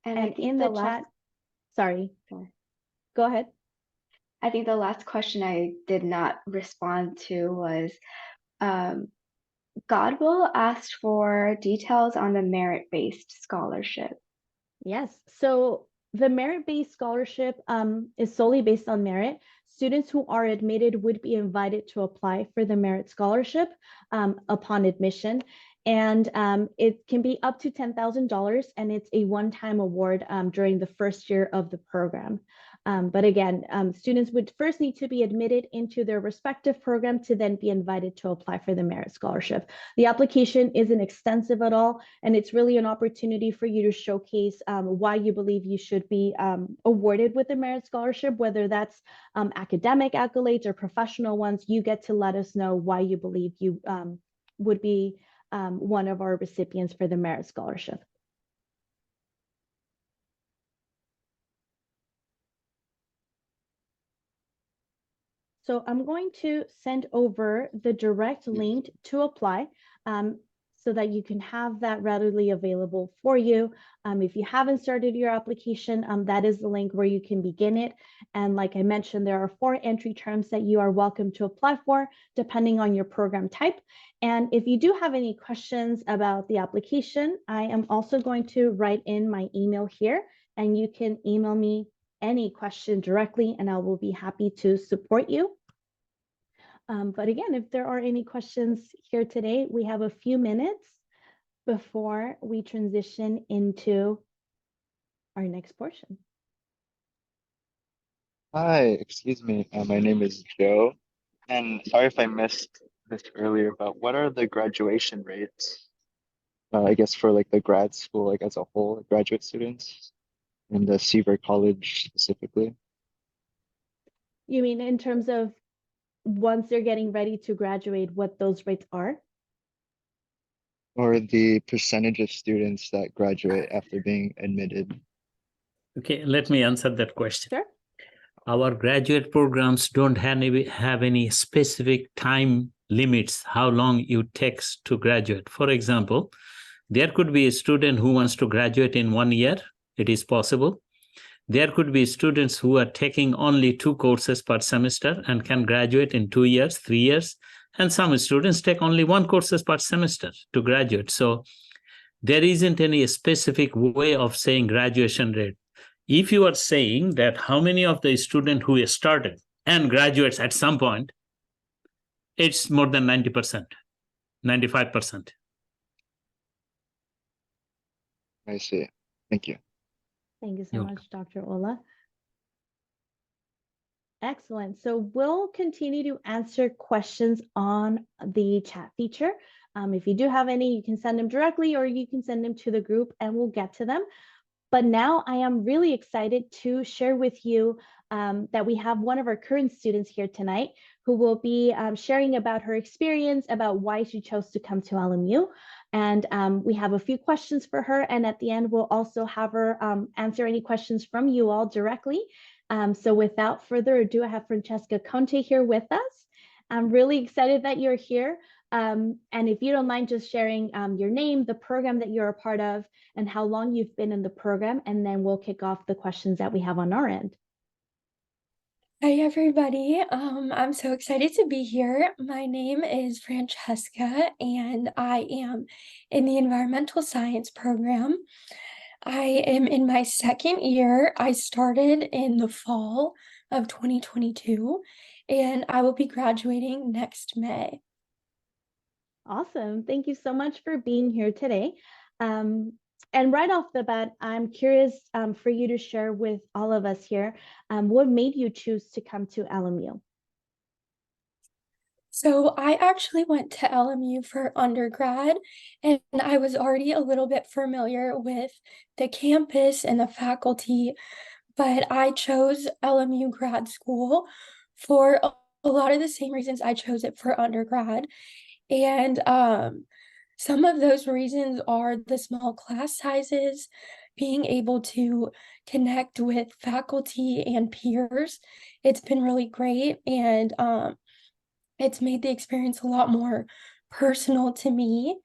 And in the chat, sorry, go ahead. I think the last question I did not respond to was, Godwill asked for details on the merit-based scholarship. Yes, so the merit-based scholarship is solely based on merit. Students who are admitted would be invited to apply for the merit scholarship upon admission. And it can be up to $10,000, and it's a one-time award during the first year of the program. But again, students would first need to be admitted into their respective program to then be invited to apply for the merit scholarship. The application isn't extensive at all, and it's really an opportunity for you to showcase why you believe you should be awarded with a merit scholarship, whether that's academic accolades or professional ones. You get to let us know why you believe you would be one of our recipients for the merit scholarship. So I'm going to send over the direct link to apply so that you can have that readily available for you. If you haven't started your application, that is the link where you can begin it. And like I mentioned, there are 4 entry terms that you are welcome to apply for, depending on your program type. And if you do have any questions about the application, I am also going to write in my email here, and you can email me any question directly, and I will be happy to support you. But again, if there are any questions here today, we have a few minutes before we transition into our next portion. Hi, excuse me. My name is Joe, and sorry if I missed this earlier, but what are the graduation rates? I guess for like the grad school, like as a whole, like graduate students in the Seaver College specifically, You mean in terms of once they're getting ready to graduate, what those rates are? or the percentage of students that graduate after being admitted? Okay, let me answer that question. Sure. Our graduate programs don't have any specific time limits, how long it takes to graduate. For example, there could be a student who wants to graduate in 1 year. It is possible. There could be students who are taking only 2 courses per semester and can graduate in 2 years, 3 years. And some students take only 1 course per semester to graduate. So there isn't any specific way of saying graduation rate. If you are saying that how many of the students who started and graduates at some point, it's more than 90%, 95%. I see. Thank you. Thank you so much, Dr. Ola. Excellent. So we'll continue to answer questions on the chat feature. If you do have any, you can send them directly or you can send them to the group and we'll get to them. But now I am really excited to share with you that we have one of our current students here tonight who will be sharing about her experience, about why she chose to come to LMU. And we have a few questions for her. And at the end, we'll also have her answer any questions from you all directly. So without further ado, I have Francesca Conte here with us. I'm really excited that you're here. And if you don't mind just sharing your name, the program that you're a part of, and how long you've been in the program, and then we'll kick off the questions that we have on our end. Hi, everybody. I'm so excited to be here. My name is Francesca, and I am in the environmental science program. I am in my second year. I started in the fall of 2022, and I will be graduating next May. Awesome. Thank you so much for being here today. And right off the bat, I'm curious for you to share with all of us here, what made you choose to come to LMU? So I actually went to LMU for undergrad, and I was already a little bit familiar with the campus and the faculty, but I chose LMU grad school for a lot of the same reasons I chose it for undergrad. And some of those reasons are the small class sizes, being able to connect with faculty and peers. It's been really great, and it's made the experience a lot more personal to me.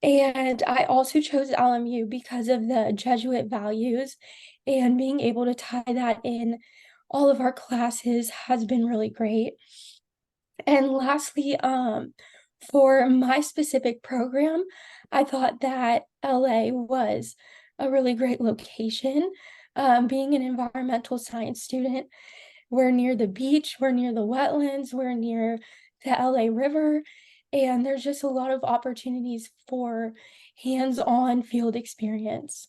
And I also chose LMU because of the Jesuit values, and being able to tie that in all of our classes has been really great. And lastly, for my specific program, I thought that LA was a really great location. Being an environmental science student, we're near the beach, we're near the wetlands, we're near the LA River, and there's just a lot of opportunities for hands-on field experience.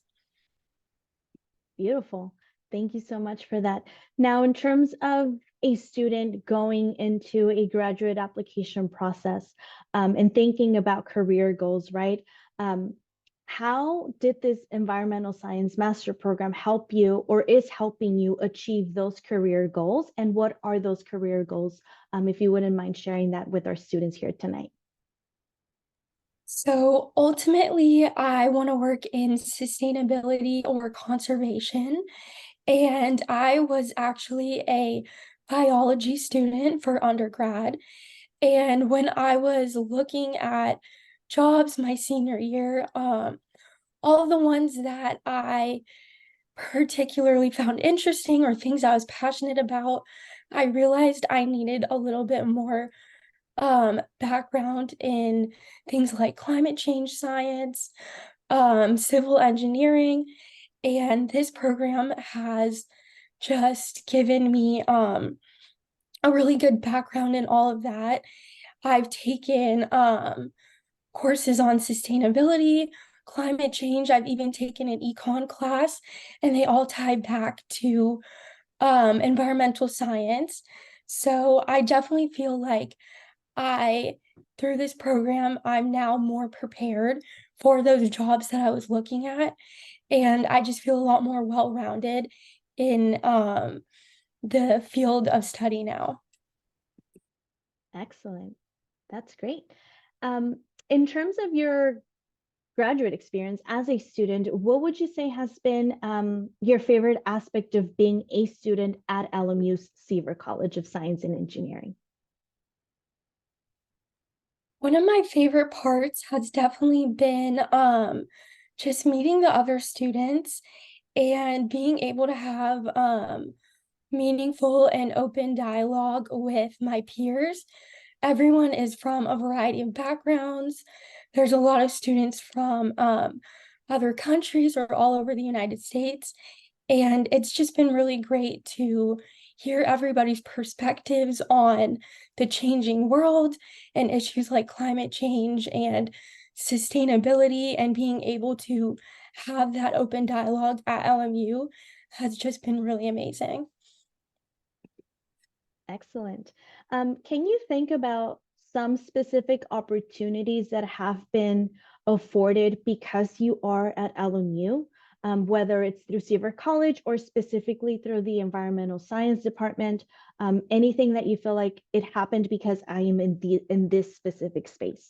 Beautiful. Thank you so much for that. Now, in terms of a student going into a graduate application process and thinking about career goals, right? How did this environmental science master program help you or is helping you achieve those career goals? And what are those career goals? If you wouldn't mind sharing that with our students here tonight. So ultimately, I want to work in sustainability or conservation. And I was actually a biology student for undergrad. And when I was looking at jobs my senior year, all of the ones that I particularly found interesting or things I was passionate about, I realized I needed a little bit more background in things like climate change science, civil engineering, and this program has just given me a really good background in all of that. I've taken courses on sustainability, climate change. I've even taken an econ class, and they all tie back to environmental science. So I definitely feel like through this program, I'm now more prepared for those jobs that I was looking at. And I just feel a lot more well-rounded in the field of study now. Excellent. That's great. In terms of your graduate experience as a student, what would you say has been your favorite aspect of being a student at LMU's Seaver College of Science and Engineering? One of my favorite parts has definitely been just meeting the other students and being able to have meaningful and open dialogue with my peers. Everyone is from a variety of backgrounds. There's a lot of students from other countries or all over the United States. And it's just been really great to hear everybody's perspectives on the changing world and issues like climate change and sustainability, and being able to have that open dialogue at LMU has just been really amazing. Excellent. Can you think about some specific opportunities that have been afforded because you are at LMU, whether it's through Seaver College or specifically through the Environmental Science Department? Anything that you feel like it happened because I am in this specific space?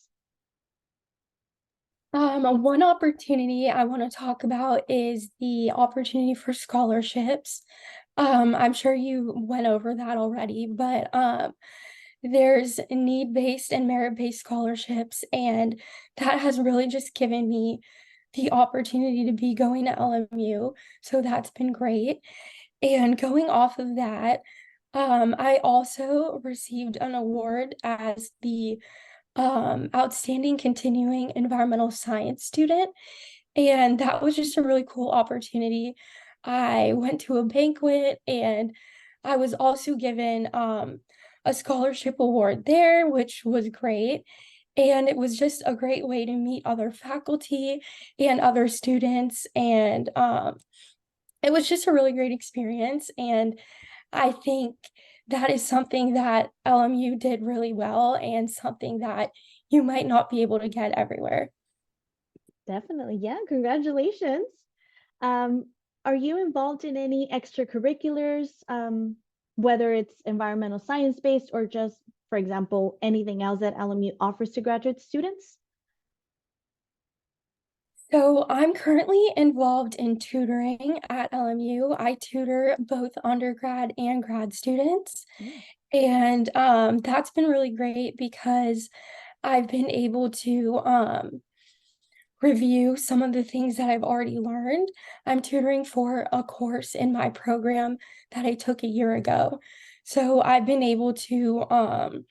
One opportunity I want to talk about is the opportunity for scholarships. I'm sure you went over that already, but there's need-based and merit-based scholarships, and that has really just given me the opportunity to be going to LMU. So that's been great. And going off of that, I also received an award as the outstanding continuing environmental science student. And that was just a really cool opportunity. I went to a banquet and I was also given a scholarship award there, which was great. And it was just a great way to meet other faculty and other students. And it was just a really great experience. And I think that is something that LMU did really well and something that you might not be able to get everywhere. Definitely. Yeah, congratulations. Um, are you involved in any extracurriculars, whether it's environmental science based or just, for example, anything else that LMU offers to graduate students? So I'm currently involved in tutoring at LMU. I tutor both undergrad and grad students. Mm. And that's been really great because I've been able to review some of the things that I've already learned. I'm tutoring for a course in my program that I took a year ago. So I've been able to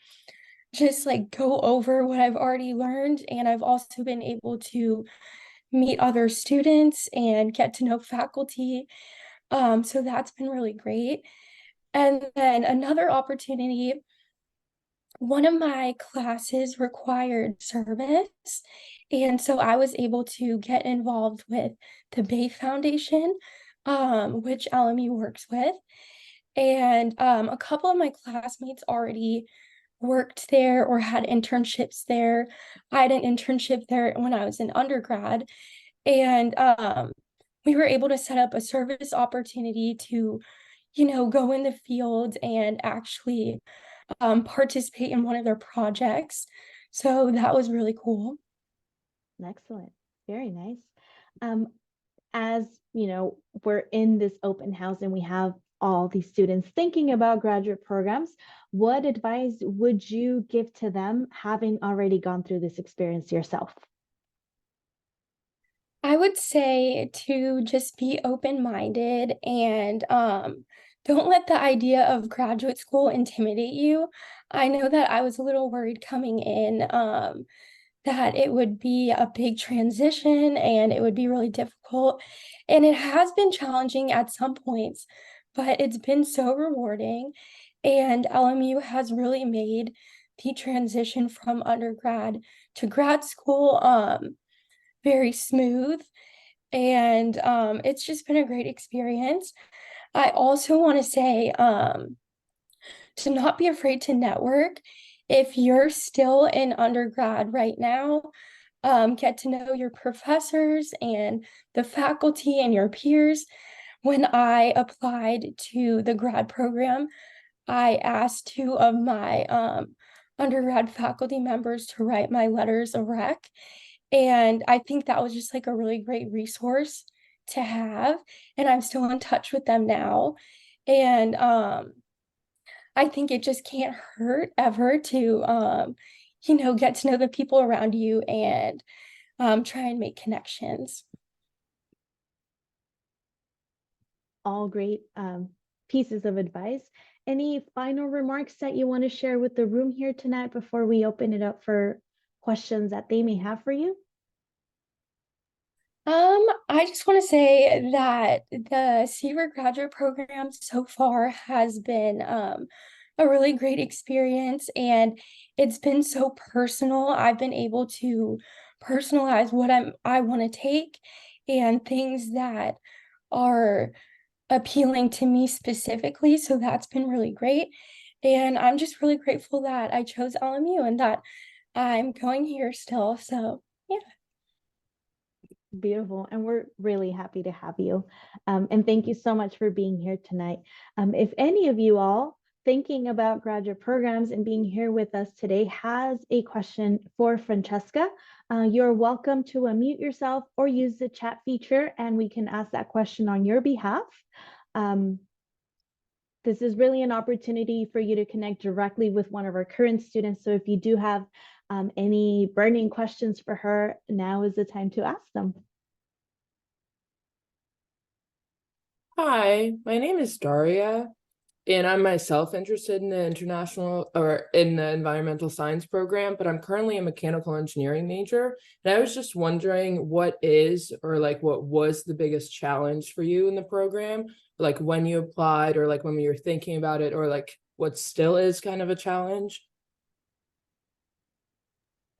just like go over what I've already learned. And I've also been able to meet other students and get to know faculty. So that's been really great. And then another opportunity, one of my classes required service. And so I was able to get involved with the Bay Foundation, which LMU works with. And a couple of my classmates already worked there or had internships there. I had an internship there when I was in undergrad. And we were able to set up a service opportunity to, go in the field and actually participate in one of their projects. So that was really cool. Excellent. Very nice. As you know, we're in this open house and we have all these students thinking about graduate programs. What advice would you give to them having already gone through this experience yourself? I would say to just be open-minded and don't let the idea of graduate school intimidate you. I know that I was a little worried coming in that it would be a big transition and it would be really difficult. And it has been challenging at some points, but it's been so rewarding. And LMU has really made the transition from undergrad to grad school very smooth. And it's just been a great experience. I also want to say to not be afraid to network. If you're still in undergrad right now, get to know your professors and the faculty and your peers. When I applied to the grad program, I asked two of my undergrad faculty members to write my letters of rec. And I think that was just like a really great resource to have. And I'm still in touch with them now. And I think it just can't hurt ever to, get to know the people around you and try and make connections. All great pieces of advice. Any final remarks that you want to share with the room here tonight before we open it up for questions that they may have for you? I just want to say that the Seaver graduate program so far has been a really great experience and it's been so personal. I've been able to personalize what I want to take and things that are appealing to me specifically. So that's been really great. And I'm just really grateful that I chose LMU and that I'm going here still. So yeah. Beautiful. And we're really happy to have you. And thank you so much for being here tonight. If any of you all thinking about graduate programs and being here with us today has a question for Francesca, you're welcome to unmute yourself or use the chat feature and we can ask that question on your behalf. This is really an opportunity for you to connect directly with one of our current students. So if you do have any burning questions for her, now is the time to ask them. Hi, my name is Daria. And I'm myself interested in the international or in the environmental science program, but I'm currently a mechanical engineering major. And I was just wondering what is, or like what was the biggest challenge for you in the program? Like when you applied, or like when you were thinking about it, or like what still is kind of a challenge?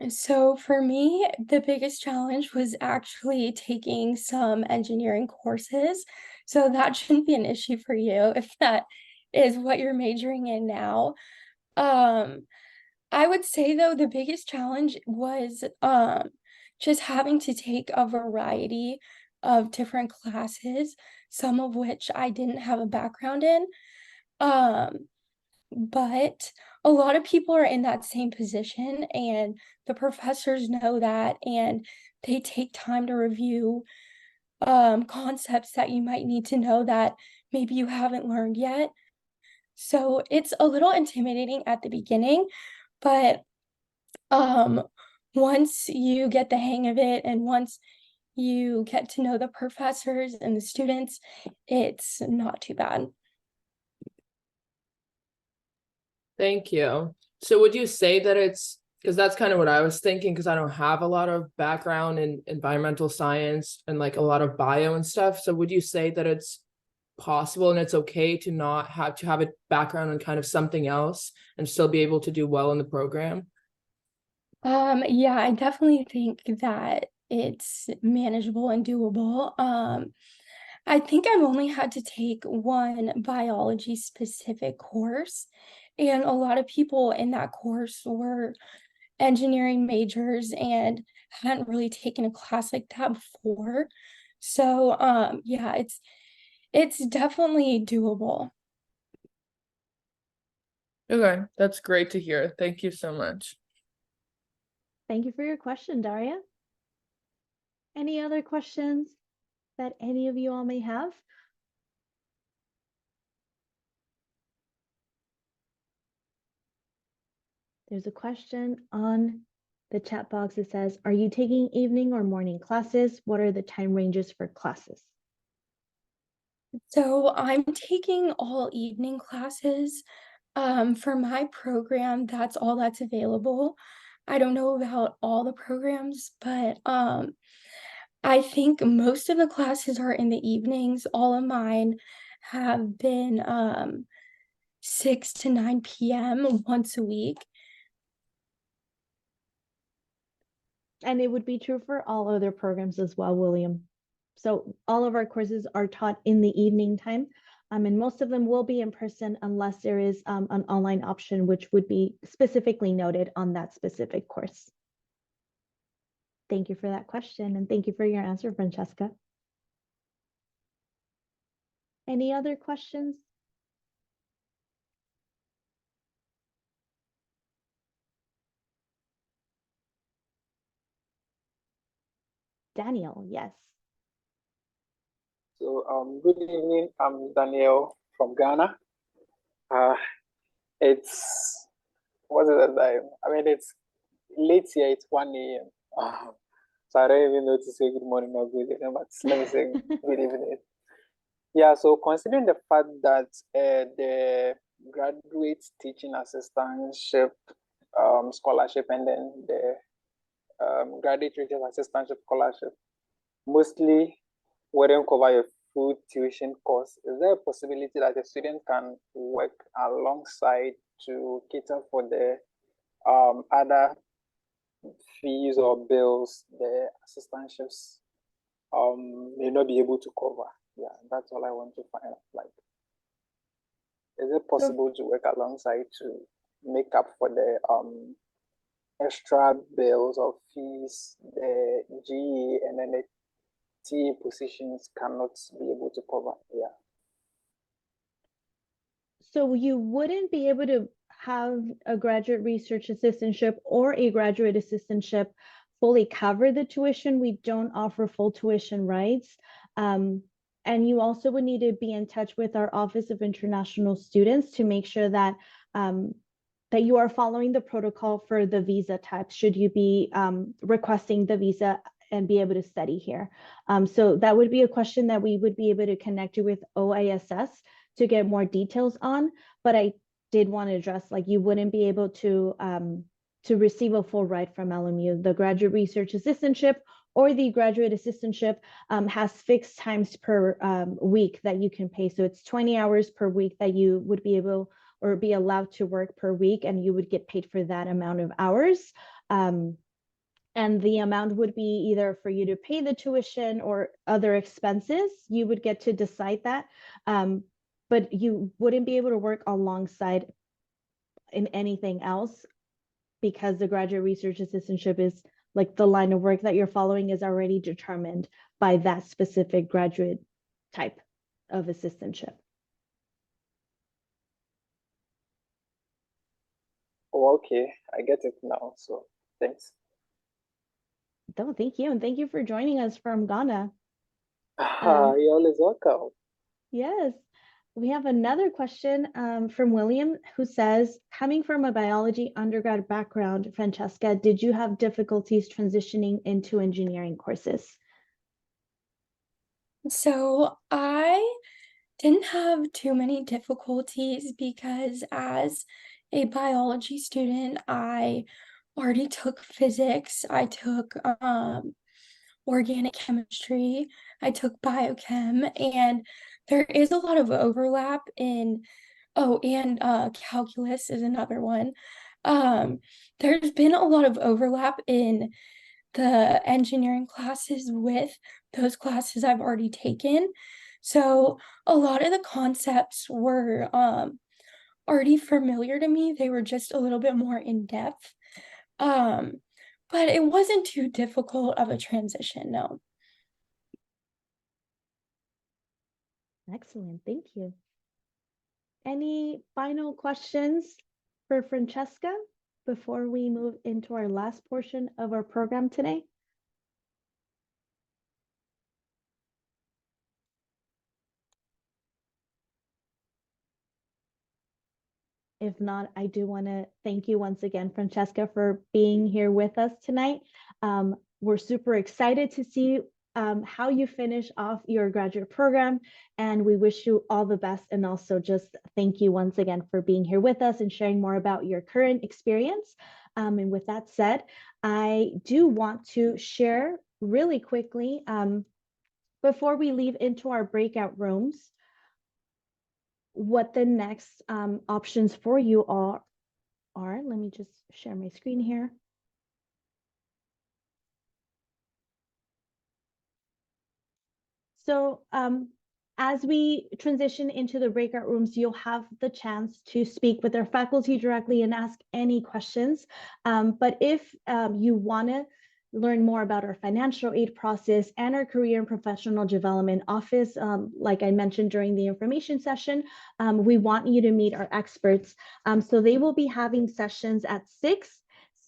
So for me, the biggest challenge was actually taking some engineering courses. So that shouldn't be an issue for you if that is what you're majoring in now. Um, I would say though the biggest challenge was just having to take a variety of different classes, some of which I didn't have a background in. Um, but a lot of people are in that same position, and the professors know that, and they take time to review concepts that you might need to know that maybe you haven't learned yet. So it's a little intimidating at the beginning, but um, once you get the hang of it and once you get to know the professors and the students, it's not too bad. Thank you. So would you say that it's, because that's kind of what I was thinking, because I don't have a lot of background in environmental science and like a lot of bio and stuff. So would you say that it's possible and it's okay to not have a background in kind of something else and still be able to do well in the program? Yeah, I definitely think that it's manageable and doable. I think I've only had to take one biology specific course, and a lot of people in that course were engineering majors and hadn't really taken a class like that before. So, yeah, it's definitely doable. Okay, that's great to hear. Thank you so much. Thank you for your question, Daria. Any other questions that any of you all may have? There's a question on the chat box that says, are you taking evening or morning classes? What are the time ranges for classes? So I'm taking all evening classes. For my program, that's all that's available. I don't know about all the programs, but I think most of the classes are in the evenings. All of mine have been 6 to 9 p.m. once a week. And it would be true for all other programs as well, William. So all of our courses are taught in the evening time, and most of them will be in person unless there is an online option, which would be specifically noted on that specific course. Thank you for that question, and thank you for your answer, Francesca. Any other questions? Daniel, yes. So, good evening. I'm Daniel from Ghana. It's what's it the time? I mean, it's late here. It's 1 a.m. So I don't even know to say good morning or good evening, but let me say good evening. Yeah. So considering the fact that the graduate teaching assistantship scholarship and then the graduate teaching assistantship scholarship mostly wouldn't cover your full tuition cost, is there a possibility that a student can work alongside to cater for the other fees or bills the assistantships may not be able to cover? Yeah, that's all I want to find out. Like, is it possible to work alongside to make up for the extra bills or fees the GE and then the TA positions cannot be able to cover? Yeah. So you wouldn't be able to have a graduate research assistantship or a graduate assistantship fully cover the tuition. We don't offer full tuition rights. And you also would need to be in touch with our Office of International Students to make sure that that you are following the protocol for the visa type, should you be requesting the visa and be able to study here. So that would be a question that we would be able to connect you with OISS to get more details on, but I did want to address, like, you wouldn't be able to receive a full ride from LMU. The graduate research assistantship or the graduate assistantship has fixed times per week that you can pay. So it's 20 hours per week that you would be able or be allowed to work per week, and you would get paid for that amount of hours. And the amount would be either for you to pay the tuition or other expenses. You would get to decide that. But you wouldn't be able to work alongside in anything else, because the graduate research assistantship is like the line of work that you're following is already determined by that specific graduate type of assistantship. Oh, okay, I get it now. So thanks. No, thank you. And thank you for joining us from Ghana. You're always welcome. Yes. We have another question from William, who says, coming from a biology undergrad background, Francesca, did you have difficulties transitioning into engineering courses? So I didn't have too many difficulties because as a biology student, I already took physics, I took organic chemistry, I took biochem, and there is a lot of overlap in, oh, and calculus is another one. There's been a lot of overlap in the engineering classes with those classes I've already taken. So a lot of the concepts were already familiar to me. They were just a little bit more in depth. But it wasn't too difficult of a transition, no. Excellent, thank you. Any final questions for Francesca before we move into our last portion of our program today? If not, I do want to thank you once again, Francesca, for being here with us tonight. We're super excited to see how you finish off your graduate program, and we wish you all the best. And also just thank you once again for being here with us and sharing more about your current experience. And with that said, I do want to share really quickly, before we leave into our breakout rooms, what the next options for you are. Let me just share my screen here. So as we transition into the breakout rooms, you'll have the chance to speak with our faculty directly and ask any questions. But if you want to learn more about our financial aid process and our career and professional development office, like I mentioned during the information session, we want you to meet our experts. So they will be having sessions at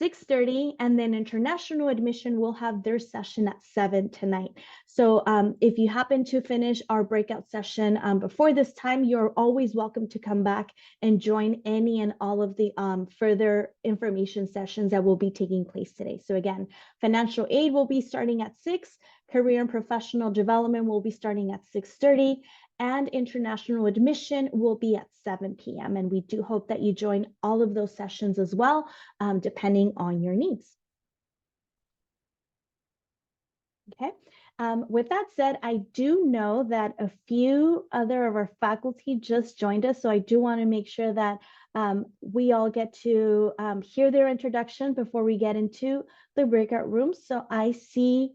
6:30, and then international admission will have their session at 7 tonight. So if you happen to finish our breakout session before this time, you're always welcome to come back and join any and all of the further information sessions that will be taking place today. So again, financial aid will be starting at 6, career and professional development will be starting at 6:30, and international admission will be at 7 p.m. And we do hope that you join all of those sessions as well, depending on your needs. Okay. With that said, I do know that a few other of our faculty just joined us, so I do want to make sure that we all get to hear their introduction before we get into the breakout rooms. So I see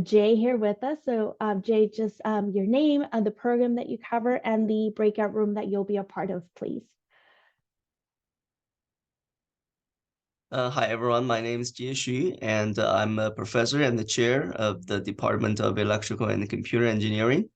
Jay here with us. So Jay, just your name, the program that you cover, and the breakout room that you'll be a part of, please. Hi everyone, my name is Jie Xu, and I'm a professor and the chair of the Department of Electrical and Computer Engineering.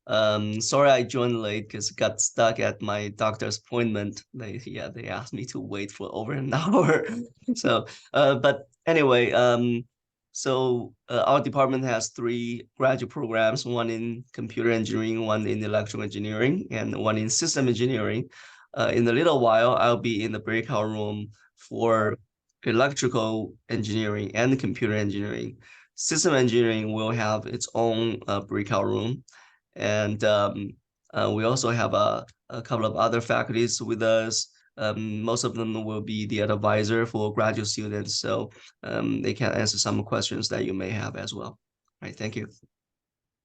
Sorry I joined late because got stuck at my doctor's appointment. They asked me to wait for over an hour. So, but anyway, our department has 3 graduate programs, one in computer engineering, one in electrical engineering, and one in system engineering. In a little while, I'll be in the breakout room for electrical engineering and computer engineering. System engineering will have its own breakout room. And We also have a couple of other faculties with us. Most of them will be the advisor for graduate students, so they can answer some questions that you may have as well. All right, thank you.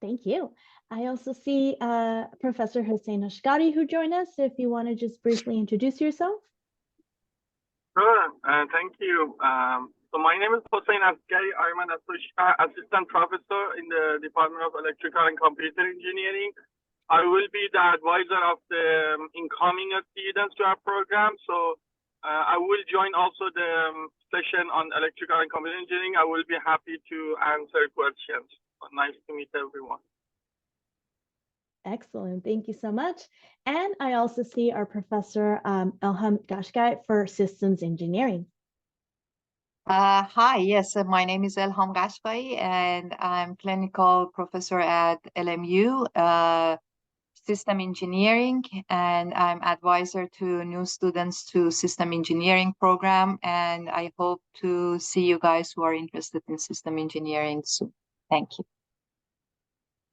Thank you. I also see Professor Hussein Ashkari who joined us. If you want to just briefly introduce yourself. Sure, thank you. So my name is Hussein Ashkari. I'm an assistant professor in the Department of Electrical and Computer Engineering. I will be the advisor of the incoming students to our program. So I will join also the session on electrical and computer engineering. I will be happy to answer questions. Nice to meet everyone. Excellent. Thank you so much. And I also see our Professor Elham Gashgai for Systems Engineering. Hi, yes, my name is Elham Gashgai and I'm clinical professor at LMU, system engineering, and I'm advisor to new students to system engineering program. And I hope to see you guys who are interested in system engineering soon. Thank you.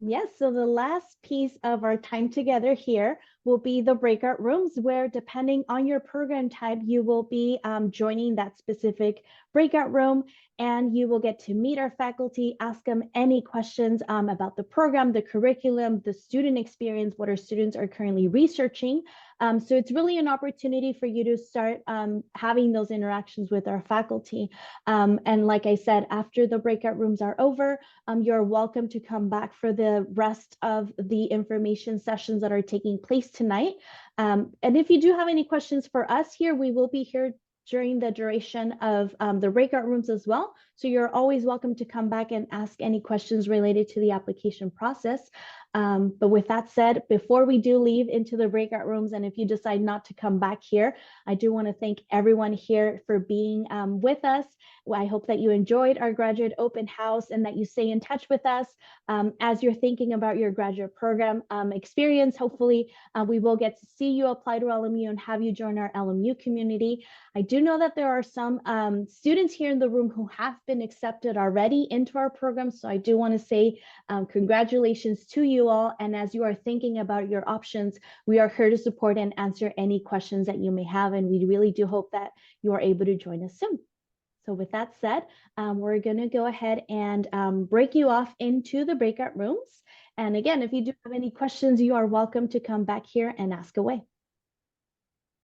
Yes, so the last piece of our time together here will be the breakout rooms, where depending on your program type, you will be joining that specific breakout room, and you will get to meet our faculty, ask them any questions about the program, the curriculum, the student experience, what our students are currently researching. So it's really an opportunity for you to start having those interactions with our faculty. And like I said, after the breakout rooms are over, you're welcome to come back for the rest of the information sessions that are taking place tonight. And if you do have any questions for us here, we will be here during the duration of the breakout rooms as well. So you're always welcome to come back and ask any questions related to the application process. But with that said, before we do leave into the breakout rooms, and if you decide not to come back here, I do want to thank everyone here for being with us. I hope that you enjoyed our graduate open house and that you stay in touch with us as you're thinking about your graduate program experience. Hopefully, we will get to see you apply to LMU and have you join our LMU community. I do know that there are some students here in the room who have been accepted already into our program. So I do want to say congratulations to you all. And as you are thinking about your options, we are here to support and answer any questions that you may have. And we really do hope that you are able to join us soon. So with that said, we're going to go ahead and break you off into the breakout rooms. And again, if you do have any questions, you are welcome to come back here and ask away.